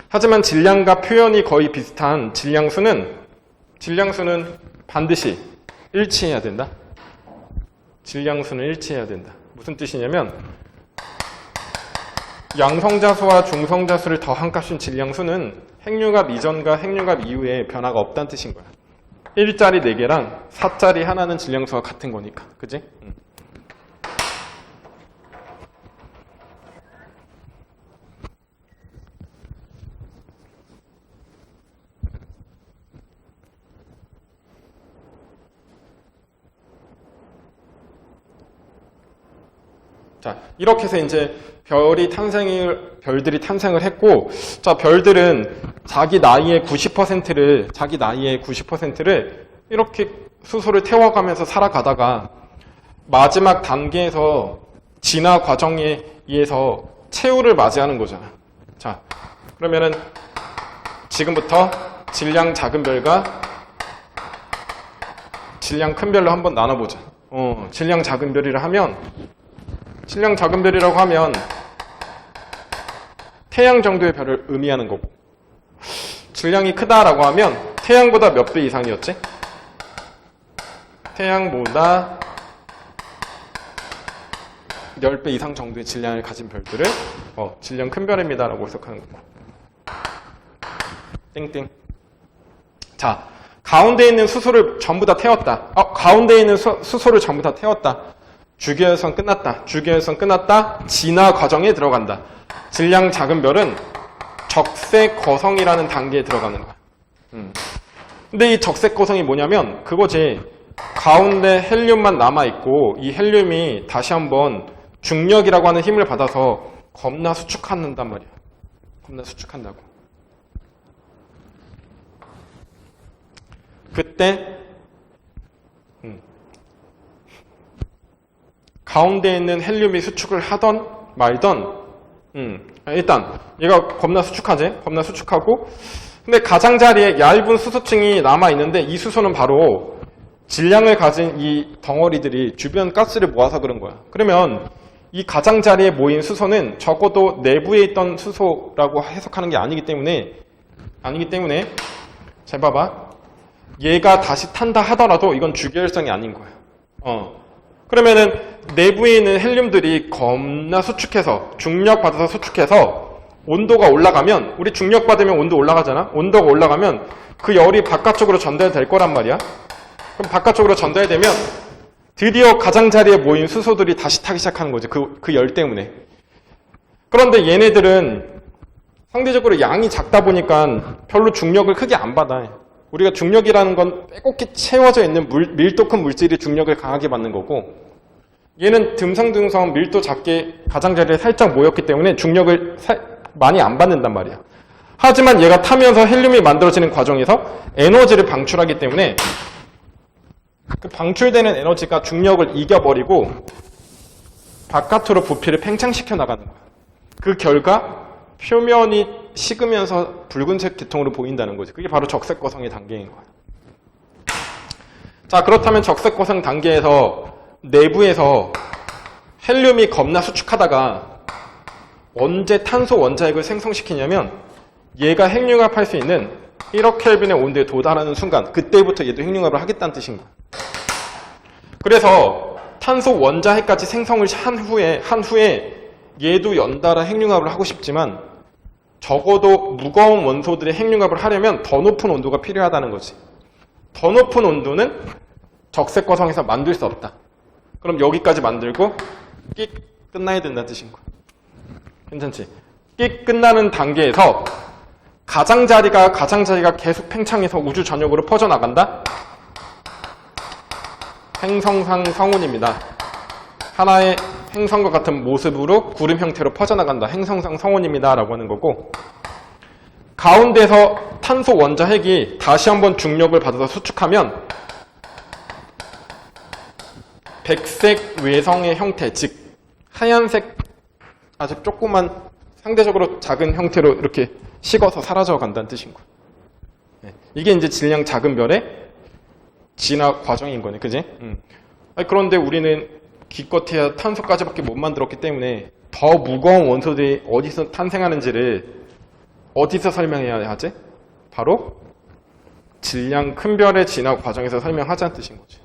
하지만 질량과 표현이 거의 비슷한 질량수는 반드시 일치해야 된다. 질량수는 일치해야 된다. 무슨 뜻이냐면 양성자수와 중성자수를 더한 값인 질량수는 핵융합 이전과 핵융합 이후에 변화가 없다는 뜻인 거야. 1짜리 4개랑 4짜리 하나는 질량수가 같은 거니까. 그지? 자, 이렇게 해서 이제 별들이 탄생을 했고, 자, 별들은 자기 나이의 90%를 이렇게 수소를 태워가면서 살아가다가 마지막 단계에서 진화 과정에 의해서 최후를 맞이하는 거잖아. 자, 그러면은 지금부터 질량 작은 별과 질량 큰 별로 한번 나눠보자. 질량 작은 별이라고 하면 태양 정도의 별을 의미하는 거고, 질량이 크다라고 하면 태양보다 몇 배 이상이었지? 태양보다 10배 이상 정도의 질량을 가진 별들을 질량 큰 별입니다라고 해석하는 거고. 땡땡. 자, 가운데 있는 수소를 전부 다 태웠다. 가운데 있는 수소를 전부 다 태웠다. 주계열성 끝났다. 진화 과정에 들어간다. 질량 작은 별은 적색 거성이라는 단계에 들어가는 거야. 근데 이 적색 거성이 뭐냐면 그거지. 가운데 헬륨만 남아있고 이 헬륨이 다시 한번 중력이라고 하는 힘을 받아서 겁나 수축한단 말이야. 겁나 수축한다고. 그때 가운데 있는 헬륨이 수축을 하던 말던 일단 얘가 겁나 수축하지? 겁나 수축하고, 근데 가장자리에 얇은 수소층이 남아있는데 이 수소는 바로 질량을 가진 이 덩어리들이 주변 가스를 모아서 그런 거야. 그러면 이 가장자리에 모인 수소는 적어도 내부에 있던 수소라고 해석하는 게 아니기 때문에 잘 봐봐. 얘가 다시 탄다 하더라도 이건 주계열성이 아닌 거야. 그러면은 내부에 있는 헬륨들이 겁나 수축해서 중력받아서 수축해서 온도가 올라가면, 우리 중력받으면 온도 올라가잖아. 온도가 올라가면 그 열이 바깥쪽으로 전달될 거란 말이야. 그럼 바깥쪽으로 전달되면 드디어 가장자리에 모인 수소들이 다시 타기 시작하는 거지. 그 열 때문에. 그런데 얘네들은 상대적으로 양이 작다 보니까 별로 중력을 크게 안 받아. 우리가 중력이라는 건 빼곡히 채워져 있는 밀도 큰 물질이 중력을 강하게 받는 거고, 얘는 듬성듬성 밀도 작게 가장자리에 살짝 모였기 때문에 중력을 많이 안 받는단 말이야. 하지만 얘가 타면서 헬륨이 만들어지는 과정에서 에너지를 방출하기 때문에 그 방출되는 에너지가 중력을 이겨버리고 바깥으로 부피를 팽창시켜 나가는 거야. 그 결과 표면이 식으면서 붉은색 계통으로 보인다는 거지. 그게 바로 적색거성의 단계인 거야. 자, 그렇다면 적색거성 단계에서 내부에서 헬륨이 겁나 수축하다가 언제 탄소 원자핵을 생성시키냐면 얘가 핵융합할 수 있는 1억 켈빈의 온도에 도달하는 순간 그때부터 얘도 핵융합을 하겠다는 뜻인 거야. 그래서 탄소 원자핵까지 생성을 한 후에 얘도 연달아 핵융합을 하고 싶지만 적어도 무거운 원소들의 핵융합을 하려면 더 높은 온도가 필요하다는 거지. 더 높은 온도는 적색 거성에서 만들 수 없다. 그럼 여기까지 만들고 끽 끝나야 된다는 뜻인 거야. 괜찮지? 끽 끝나는 단계에서 가장자리가 계속 팽창해서 우주 전역으로 퍼져나간다? 행성상 성운입니다. 하나의 행성과 같은 모습으로 구름 형태로 퍼져나간다. 행성상 성운입니다. 라고 하는 거고, 가운데서 탄소 원자핵이 다시 한번 중력을 받아서 수축하면 백색 외성의 형태, 즉 하얀색 아주 조그만 상대적으로 작은 형태로 이렇게 식어서 사라져 간다는 뜻인 거예요. 네. 이게 이제 질량 작은 별의 진화 과정인 거네, 그지? 그런데 우리는 기껏해야 탄소까지밖에 못 만들었기 때문에 더 무거운 원소들이 어디서 탄생하는지를 어디서 설명해야 하지? 바로 질량 큰 별의 진화 과정에서 설명하자는 뜻인 거지.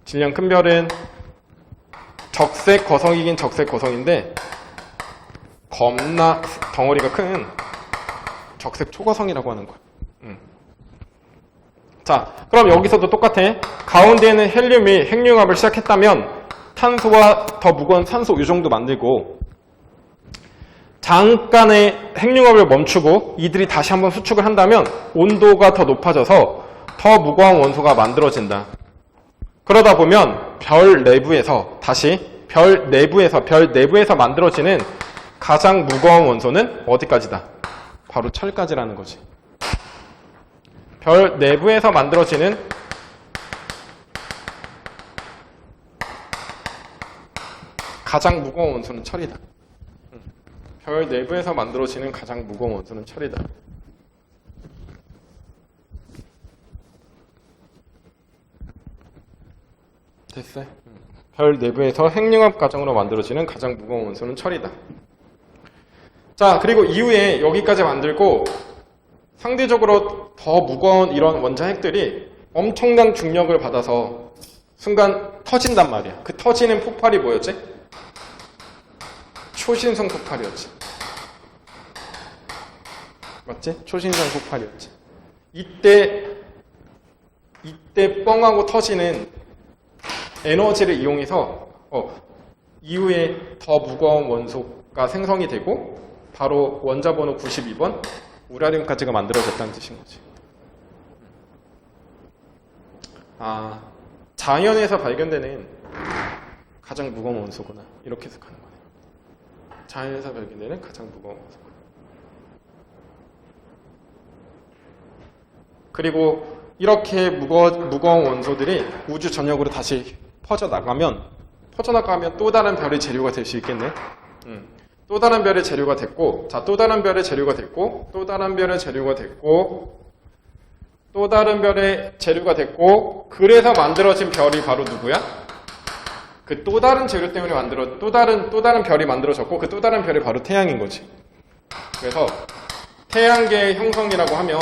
질량 큰 별은 적색 거성이긴 적색 거성인데 겁나 덩어리가 큰 적색 초거성이라고 하는 거야. 자, 그럼 여기서도 똑같아. 가운데에는 헬륨이 핵융합을 시작했다면 탄소와 더 무거운 산소 이 정도 만들고 잠깐의 핵융합을 멈추고 이들이 다시 한번 수축을 한다면 온도가 더 높아져서 더 무거운 원소가 만들어진다. 그러다 보면 별 내부에서 만들어지는 가장 무거운 원소는 어디까지다? 바로 철까지라는 거지. 별 내부에서 만들어지는 가장 무거운 원소는 철이다. 별 내부에서 만들어지는 가장 무거운 원소는 철이다. 됐어요? 별 내부에서 핵융합 과정으로 만들어지는 가장 무거운 원소는 철이다. 자, 그리고 이후에 여기까지 만들고 상대적으로 더 무거운 이런 원자핵들이 엄청난 중력을 받아서 순간 터진단 말이야. 그 터지는 폭발이 뭐였지? 초신성 폭발이었지. 맞지? 초신성 폭발이었지. 이때 뻥하고 터지는 에너지를 이용해서 이후에 더 무거운 원소가 생성이 되고 바로 원자 번호 92번 우라늄까지가 만들어졌다는 뜻인 거지. 아, 자연에서 발견되는 가장 무거운 원소구나. 이렇게 해석하는 거네. 자연에서 발견되는 가장 무거운 원소. 그리고 이렇게 무거운 원소들이 우주 전역으로 다시 퍼져나가면 또 다른 별의 재료가 될 수 있겠네. 또 다른 별의 재료가 됐고, 자, 또 다른 별의 재료가 됐고, 또 다른 별의 재료가 됐고, 또 다른 별의 재료가 됐고, 그래서 만들어진 별이 바로 누구야? 그 또 다른 재료 때문에 또 다른 별이 만들어졌고, 그 또 다른 별이 바로 태양인 거지. 그래서 태양계의 형성이라고 하면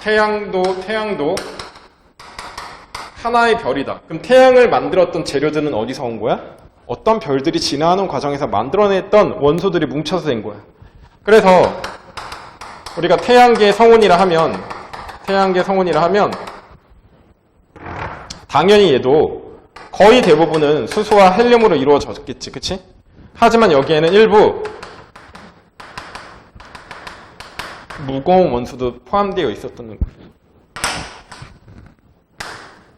태양도 하나의 별이다. 그럼 태양을 만들었던 재료들은 어디서 온 거야? 어떤 별들이 진화하는 과정에서 만들어냈던 원소들이 뭉쳐서 된 거야. 그래서 우리가 태양계의 성운이라 하면 당연히 얘도 거의 대부분은 수소와 헬륨으로 이루어졌겠지, 그치? 하지만 여기에는 일부 무거운 원소도 포함되어 있었던 거예요.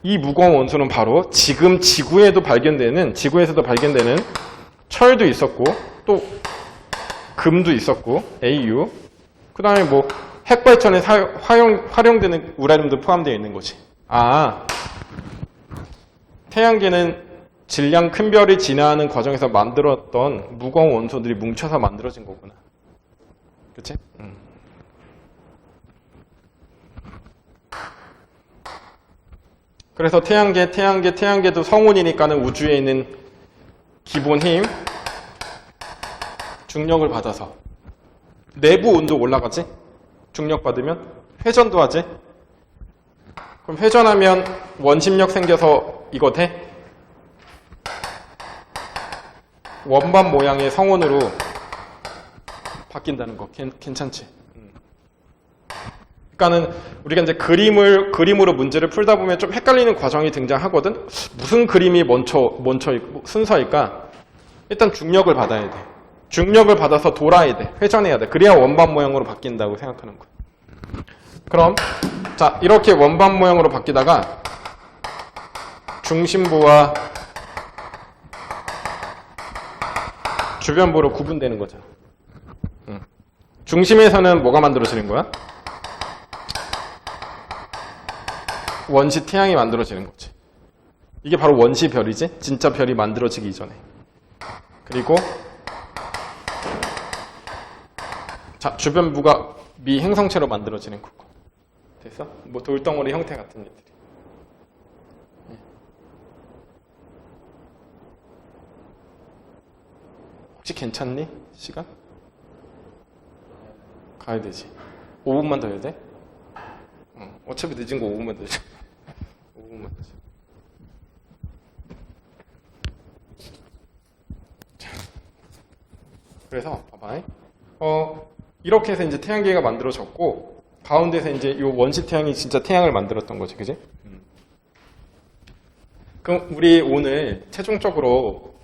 이 무거운 원소는 바로 지금 지구에서도 발견되는 철도 있었고, 또 금도 있었고, AU, 그 다음에 뭐 핵발전에 활용되는 우라늄도 포함되어 있는 거지. 아, 태양계는 질량 큰 별이 진화하는 과정에서 만들었던 무거운 원소들이 뭉쳐서 만들어진 거구나. 그치? 그래서 태양계도 성운이니까는 우주에 있는 기본 힘, 중력을 받아서 내부 온도 올라가지? 중력 받으면 회전도 하지? 그럼 회전하면 원심력 생겨서 이거 돼? 원반 모양의 성운으로 바뀐다는 거 괜찮지? 그러니까는 우리가 이제 그림으로 문제를 풀다 보면 좀 헷갈리는 과정이 등장하거든. 무슨 그림이 먼저 순서일까? 일단 중력을 받아야 돼. 중력을 받아서 돌아야 돼. 회전해야 돼. 그래야 원반 모양으로 바뀐다고 생각하는 거야. 그럼 자 이렇게 원반 모양으로 바뀌다가 중심부와 주변부로 구분되는 거잖아. 중심에서는 뭐가 만들어지는 거야? 원시 태양이 만들어지는 거지. 이게 바로 원시 별이지? 진짜 별이 만들어지기 이전에. 그리고 자 주변부가 미행성체로 만들어지는 거고. 됐어? 뭐 돌덩어리 형태 같은 애들이. 혹시 괜찮니? 시간? 가야 되지. 5분만 더 해야 돼? 어차피 늦은 거 5분만 더 해줘. 5분만 더 해줘. 그래서 봐봐. 이렇게 해서 이제 태양계가 만들어졌고 가운데서 이제 이 원시 태양이 진짜 태양을 만들었던 거지, 그지? 그럼 우리 오늘 최종적으로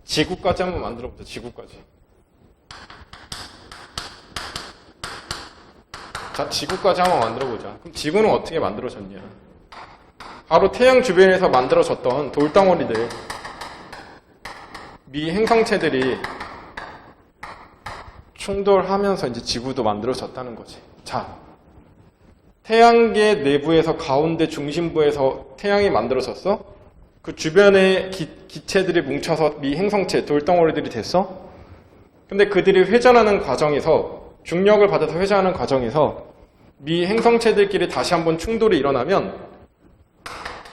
지구까지 한번 만들어보자. 지구까지. 자, 지구까지 한번 만들어보자. 그럼 지구는 어떻게 만들어졌냐? 바로 태양 주변에서 만들어졌던 돌덩어리들, 미행성체들이 충돌하면서 이제 지구도 만들어졌다는 거지. 자, 태양계 내부에서 가운데 중심부에서 태양이 만들어졌어? 그 주변에 기체들이 뭉쳐서 미행성체, 돌덩어리들이 됐어? 근데 그들이 회전하는 과정에서 중력을 받아서 회전하는 과정에서 미행성체들끼리 다시 한번 충돌이 일어나면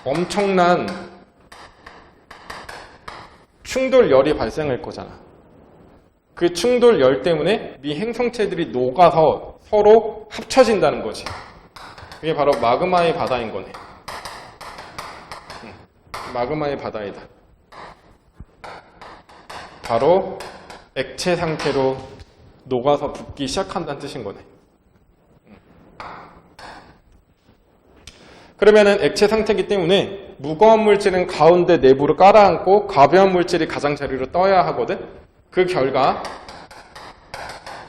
엄청난 충돌열이 발생할 거잖아. 그 충돌열 때문에 미행성체들이 녹아서 서로 합쳐진다는 거지. 그게 바로 마그마의 바다인 거네. 마그마의 바다이다. 바로 액체 상태로 녹아서 붓기 시작한다는 뜻인 거네. 그러면은 액체 상태이기 때문에 무거운 물질은 가운데 내부로 깔아앉고 가벼운 물질이 가장자리로 떠야 하거든. 그 결과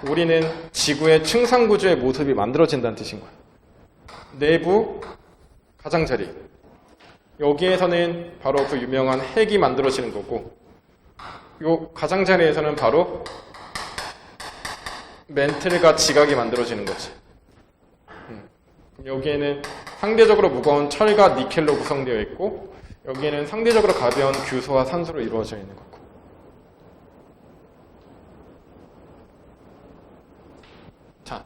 우리는 지구의 층상구조의 모습이 만들어진다는 뜻인 거야. 내부 가장자리. 여기에서는 바로 그 유명한 핵이 만들어지는 거고, 요 가장자리에서는 바로 멘틀과 지각이 만들어지는 거지. 여기에는 상대적으로 무거운 철과 니켈로 구성되어 있고, 여기에는 상대적으로 가벼운 규소와 산소로 이루어져 있는 거고. 자,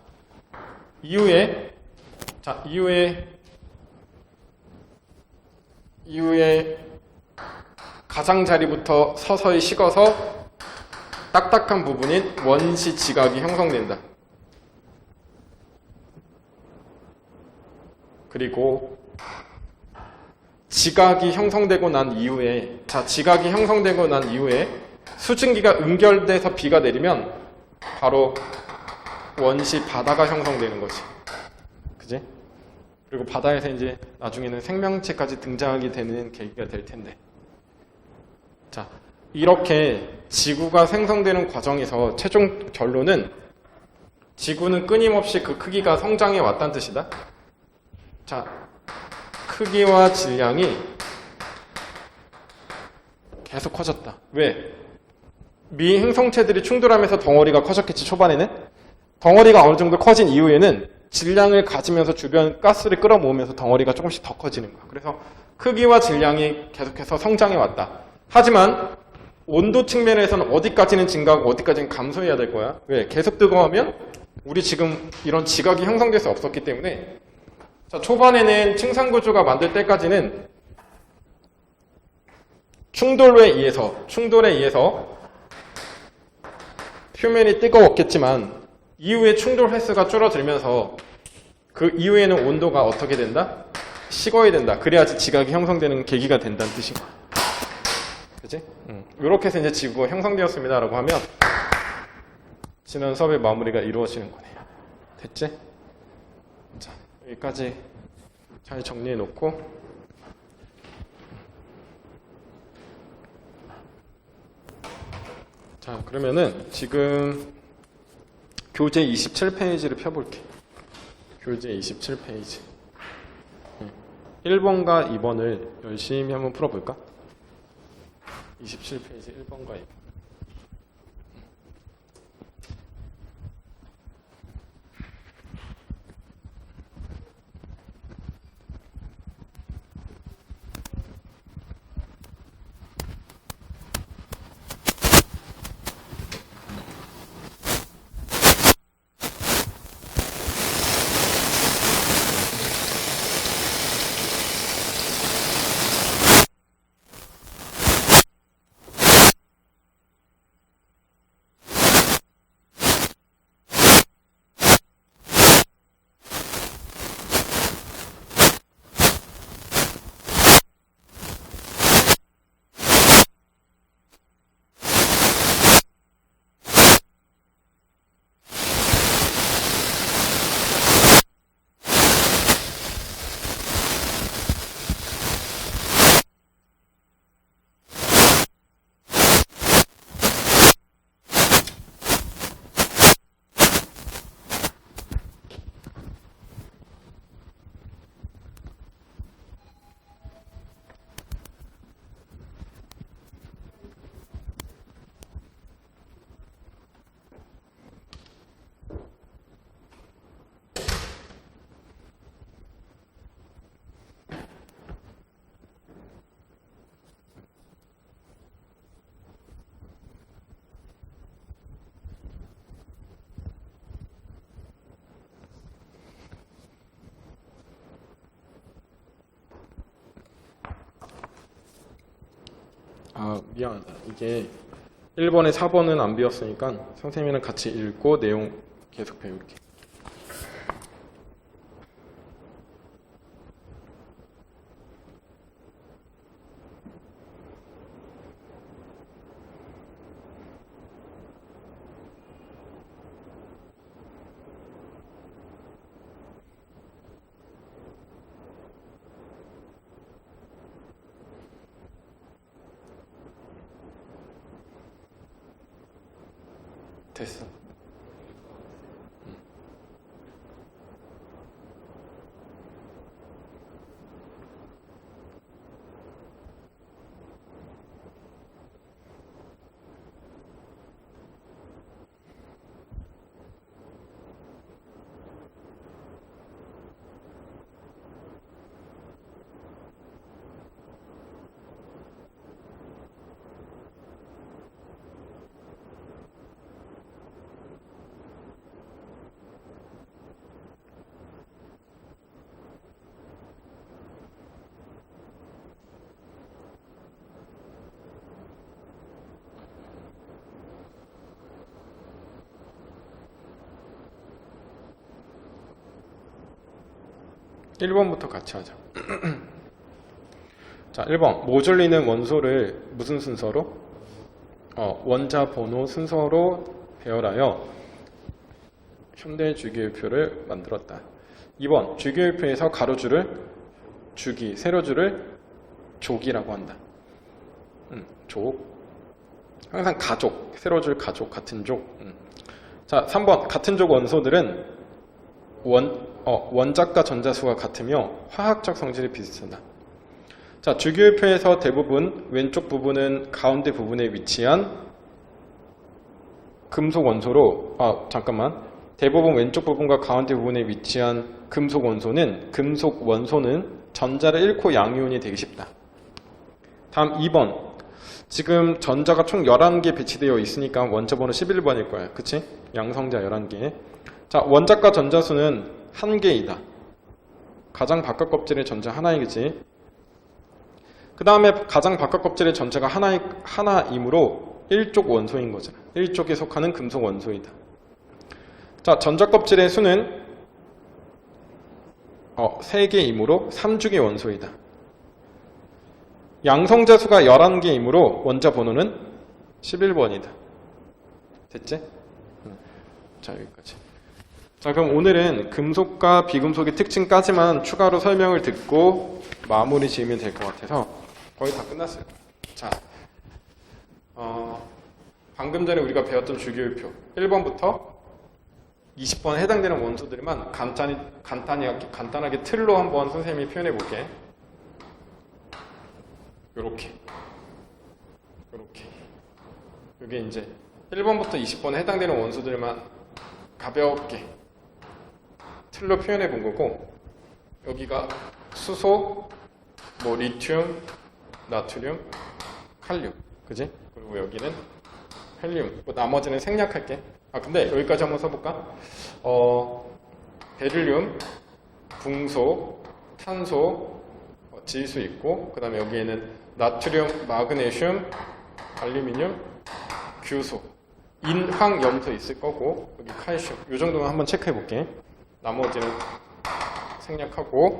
이후에 가장자리부터 서서히 식어서 딱딱한 부분인 원시 지각이 형성된다. 그리고 지각이 형성되고 난 이후에 수증기가 응결돼서 비가 내리면 바로 원시 바다가 형성되는 거지. 그지? 그리고 바다에서 이제 나중에는 생명체까지 등장하게 되는 계기가 될 텐데. 자, 이렇게 지구가 생성되는 과정에서 최종 결론은 지구는 끊임없이 그 크기가 성장해 왔다는 뜻이다. 자, 크기와 질량이 계속 커졌다. 왜? 미행성체들이 충돌하면서 덩어리가 커졌겠지, 초반에는. 덩어리가 어느 정도 커진 이후에는 질량을 가지면서 주변 가스를 끌어모으면서 덩어리가 조금씩 더 커지는 거야. 그래서 크기와 질량이 계속해서 성장해 왔다. 하지만 온도 측면에서는 어디까지는 증가하고 어디까지는 감소해야 될 거야. 왜? 계속 뜨거우면 우리 지금 이런 지각이 형성될 수 없었기 때문에. 자, 초반에는 층상구조가 만들 때까지는 충돌에 의해서 표면이 뜨거웠겠지만 이후에 충돌 횟수가 줄어들면서 그 이후에는 온도가 어떻게 된다? 식어야 된다. 그래야지 지각이 형성되는 계기가 된다는 뜻인 거야. 그치? 이렇게 해서 이제 지구가 형성되었습니다 라고 하면 지난 수업의 마무리가 이루어지는 거네요. 됐지? 자, 여기까지 잘 정리해 놓고 자, 그러면은 지금 교재 27페이지를 펴볼게. 교재 27페이지. 1번과 2번을 열심히 한번 풀어볼까? 27페이지 1번과 2번. 아, 미안하다. 이게 1번에 4번은 안 배웠으니까 선생님이랑 같이 읽고 내용 계속 배울게. 됐어. 일 1번부터 같이 하자. 자, 1번. 모듈리는 원소를 무슨 순서로? 원자 번호 순서로 배열하여 현대 주기율표를 만들었다. 2번. 주기율표에서 가로줄을 주기, 세로줄을 족이라고 한다. 족. 항상 가족, 세로줄 가족, 같은 족. 자, 3번. 같은 족 원소들은 원자과 전자수가 같으며 화학적 성질이 비슷하다. 자, 주기율표에서 대부분 왼쪽 부분은 가운데 부분에 위치한 금속 원소로 대부분 왼쪽 부분과 가운데 부분에 위치한 금속 원소는 전자를 잃고 양이온이 되기 쉽다. 다음 2번. 지금 전자가 총 11개 배치되어 있으니까 원자 번호 11번일 거야. 그치? 양성자 11개. 자, 원자과 전자수는 1개이다. 가장 바깥 껍질의 전자 하나이겠지. 그 다음에 가장 바깥 껍질의 전자가 하나이므로 1족 원소인 거잖아. 1족에 속하는 금속 원소이다. 자, 전자껍질의 수는 3개이므로 3죽의 원소이다. 양성자 수가 11개이므로 원자 번호는 11번이다. 됐지? 자, 여기까지. 자, 그럼 오늘은 금속과 비금속의 특징까지만 추가로 설명을 듣고 마무리 지으면 될 것 같아서 거의 다 끝났어요. 자, 방금 전에 우리가 배웠던 주기율표 1번부터 20번에 해당되는 원소들만 간단하게 틀로 한번 선생님이 표현해 볼게. 요렇게. 이게 이제 1번부터 20번에 해당되는 원소들만 가볍게 틀로 표현해 본 거고, 여기가 수소, 뭐 리튬, 나트륨, 칼륨, 그지? 그리고 여기는 헬륨, 뭐 나머지는 생략할게. 근데 여기까지 한번 써볼까? 베릴륨, 붕소, 탄소, 질소 있고, 그 다음에 여기에는 나트륨, 마그네슘, 알루미늄, 규소, 인황, 염소 있을 거고, 여기 칼슘. 이 정도만 한번 체크해 볼게. 나머지는 생략하고.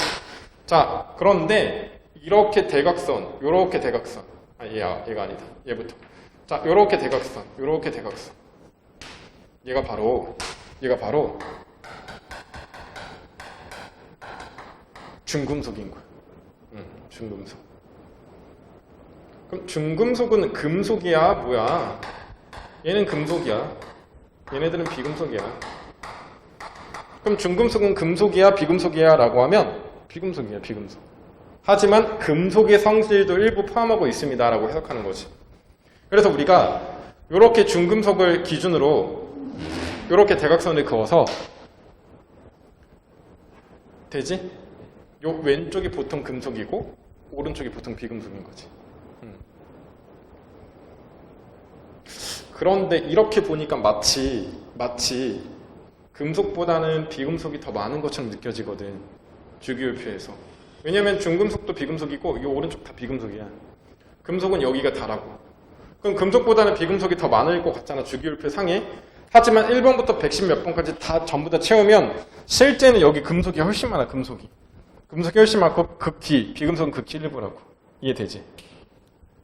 자, 그런데 이렇게 대각선, 요렇게 대각선. 얘가 아니다. 얘부터. 자, 요렇게 대각선, 요렇게 대각선. 얘가 바로 중금속인 거야. 중금속. 그럼 중금속은 금속이야, 뭐야? 얘는 금속이야. 얘네들은 비금속이야. 그럼 중금속은 금속이야, 비금속이야? 라고 하면 비금속이야, 비금속. 하지만 금속의 성질도 일부 포함하고 있습니다. 라고 해석하는 거지. 그래서 우리가 이렇게 중금속을 기준으로 이렇게 대각선을 그어서 되지? 요 왼쪽이 보통 금속이고 오른쪽이 보통 비금속인 거지. 그런데 이렇게 보니까 마치 금속보다는 비금속이 더 많은 것처럼 느껴지거든. 주기율표에서. 왜냐면 중금속도 비금속이고 이 오른쪽 다 비금속이야. 금속은 여기가 다라고. 그럼 금속보다는 비금속이 더 많을 것 같잖아, 주기율표 상에. 하지만 1번부터 110 몇 번까지 다 전부 다 채우면 실제는 여기 금속이 훨씬 많아, 금속이 훨씬 많고 비금속은 극히 일부라고. 이해되지?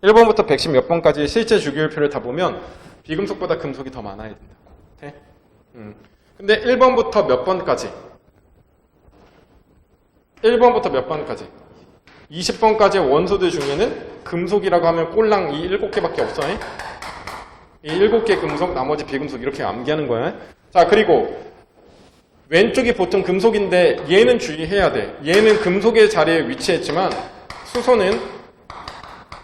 1번부터 110 몇 번까지 실제 주기율표를 다 보면 비금속보다 금속이 더 많아야 된다고. 돼? 근데 1번부터 몇 번까지? 1번부터 몇 번까지? 20번까지의 원소들 중에는 금속이라고 하면 꼴랑 이 7개밖에 없어. 이 7개 금속, 나머지 비금속 이렇게 암기하는 거야. 자, 그리고 왼쪽이 보통 금속인데 얘는 주의해야 돼. 얘는 금속의 자리에 위치했지만 수소는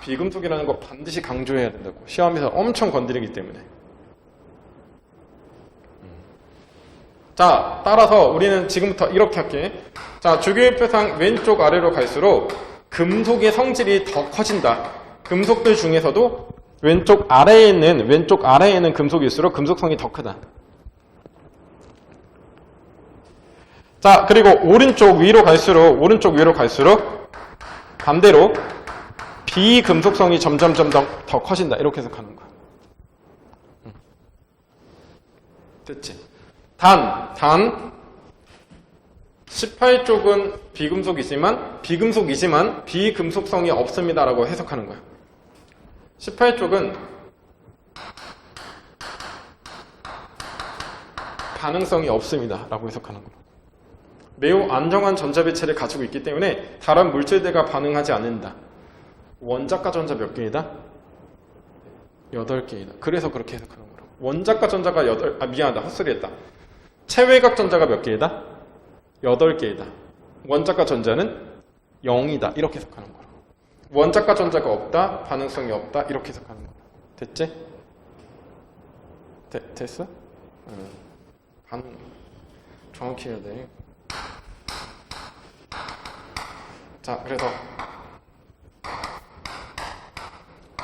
비금속이라는 거 반드시 강조해야 된다고. 시험에서 엄청 건드리기 때문에. 자, 따라서 우리는 지금부터 이렇게 할게. 자, 주기율표상 왼쪽 아래로 갈수록 금속의 성질이 더 커진다. 금속들 중에서도 왼쪽 아래에 있는 금속일수록 금속성이 더 크다. 자, 그리고 오른쪽 위로 갈수록 반대로 비금속성이 점점 더 커진다. 이렇게 해석하는 거야. 됐지? 단 18쪽은 비금속이지만 비금속성이 없습니다라고 해석하는 거야. 18쪽은 반응성이 없습니다라고 해석하는 거야. 매우 안정한 전자배치를 가지고 있기 때문에 다른 물질들과 반응하지 않는다. 원자가 전자 몇 개이다? 8개이다. 그래서 그렇게 해석하는 거라고. 원자가 전자가 미안하다. 헛소리했다. 체외각 전자가 몇 개이다? 8개이다. 원자가 전자는 0이다. 이렇게 해석하는 거라고. 원자가 전자가 없다. 반응성이 없다. 이렇게 해석하는 거야. 됐지? 됐어? 반응 정확히 해야 돼. 자, 그래서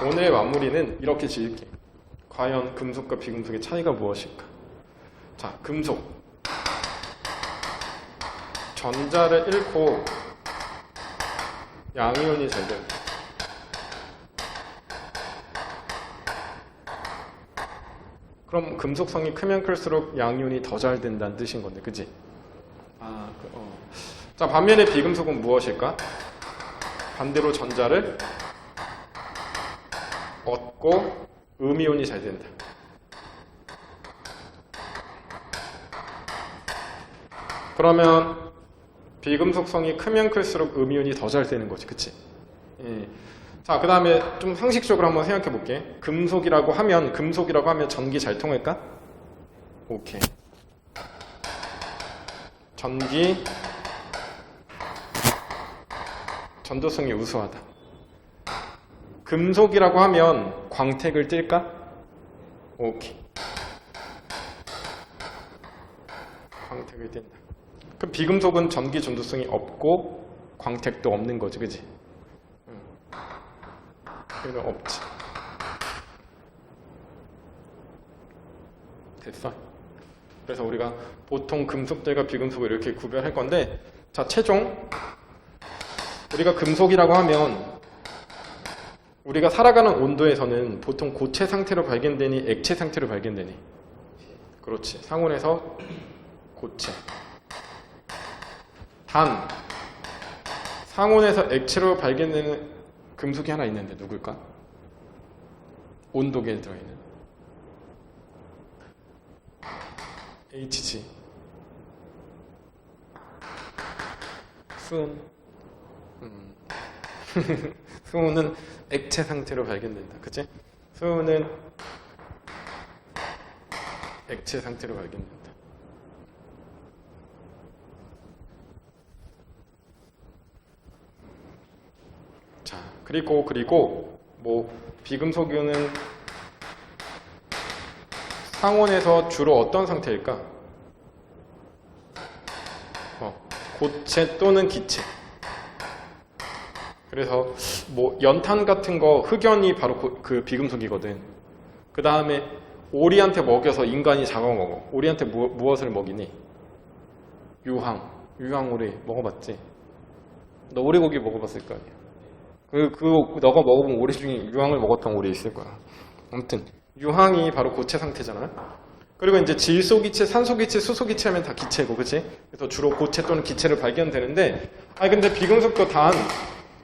오늘의 마무리는 이렇게 지을게. 과연 금속과 비금속의 차이가 무엇일까? 자, 금속. 전자를 잃고 양이온이 잘 된다. 그럼 금속성이 크면 클수록 양이온이 더 잘 된다는 뜻인 건데, 그지? 자, 반면에 비금속은 무엇일까? 반대로 전자를 얻고 음이온이 잘 된다. 그러면 비금속성이 크면 클수록 음이온이 더 잘 되는 거지, 그치? 예. 자, 그 다음에 좀 상식적으로 한번 생각해 볼게. 금속이라고 하면 전기 잘 통할까? 오케이. 전기, 전도성이 우수하다. 금속이라고 하면 광택을 띨까? 오케이. 광택을 띈다. 그럼 비금속은 전기 전도성이 없고 광택도 없는 거지, 그지? 그래도 없지. 됐어. 그래서 우리가 보통 금속들과 비금속을 이렇게 구별할 건데, 자, 최종 우리가 금속이라고 하면 우리가 살아가는 온도에서는 보통 고체 상태로 발견되니 액체 상태로 발견되니? 그렇지. 상온에서 고체. 단 상온에서 액체로 발견되는 금속이 하나 있는데 누굴까? 온도계에 들어있는 HG. 수은. 수은은 액체 상태로 발견된다. 그치? 수은은 액체 상태로 발견된다. 자, 그리고 뭐 비금속이온은 상온에서 주로 어떤 상태일까? 고체 또는 기체. 그래서 뭐 연탄 같은 거 흑연이 바로 그 비금속이거든. 그 다음에 오리한테 먹여서 인간이 잡아먹어. 오리한테 무엇을 먹이니? 유황오리 먹어봤지? 너 오리고기 먹어봤을 거 아니야. 너가 먹어본 오리 중에 유황을 먹었던 오리 있을 거야. 아무튼 유황이 바로 고체 상태잖아. 그리고 이제 질소기체, 산소기체, 수소기체 하면 다 기체고, 그치? 그래서 주로 고체 또는 기체를 발견되는데, 근데 비금속도 단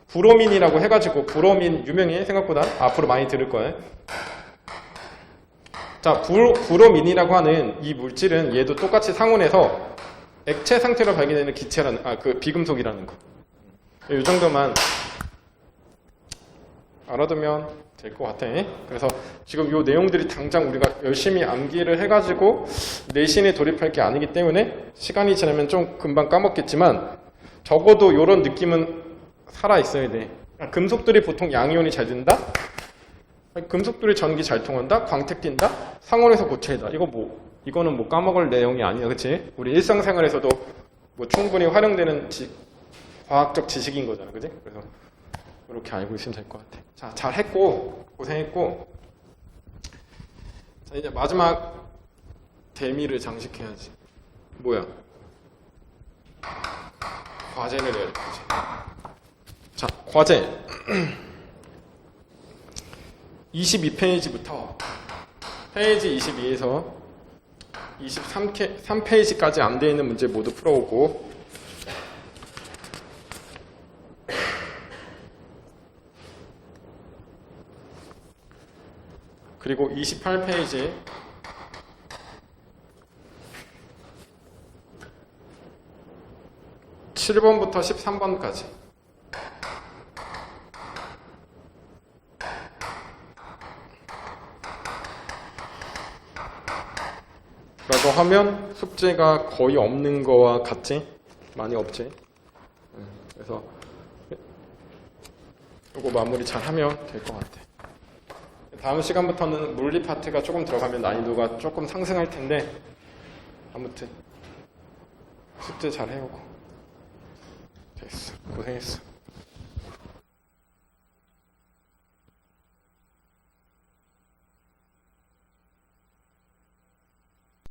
브로민이라고 해가지고, 브로민 유명해 생각보다. 앞으로 많이 들을 거야. 자, 브로민이라고 하는 이 물질은 얘도 똑같이 상온에서 액체 상태로 발견되는 기체라는, 그 비금속이라는 거. 이 정도만 알아두면 될 것 같아. 그래서 지금 이 내용들이 당장 우리가 열심히 암기를 해가지고 내신에 돌입할 게 아니기 때문에 시간이 지나면 좀 금방 까먹겠지만 적어도 이런 느낌은 살아있어야 돼. 금속들이 보통 양이온이 잘 된다? 금속들이 전기 잘 통한다? 광택 띈다? 상온에서 고체이다. 이거는 뭐 까먹을 내용이 아니야. 그치? 우리 일상생활에서도 뭐 충분히 활용되는 과학적 지식인 거잖아. 그치? 그래서 이렇게 알고 있으면 될 것 같아. 자, 잘했고, 고생했고. 자, 이제 마지막 대미를 장식해야지. 뭐야? 과제를 해야 돼, 과제. 자, 과제. 22페이지부터 페이지 22에서 23페이지까지 안 되어 있는 문제 모두 풀어오고, 그리고 28페이지 7번부터 13번까지 라고 하면 숙제가 거의 없는 거와 같지? 많이 없지? 그래서 이거 마무리 잘 하면 될 것 같아. 다음 시간부터는 물리 파트가 조금 들어가면 난이도가 조금 상승할 텐데 아무튼 숙제 잘 해오고 됐어. 고생했어.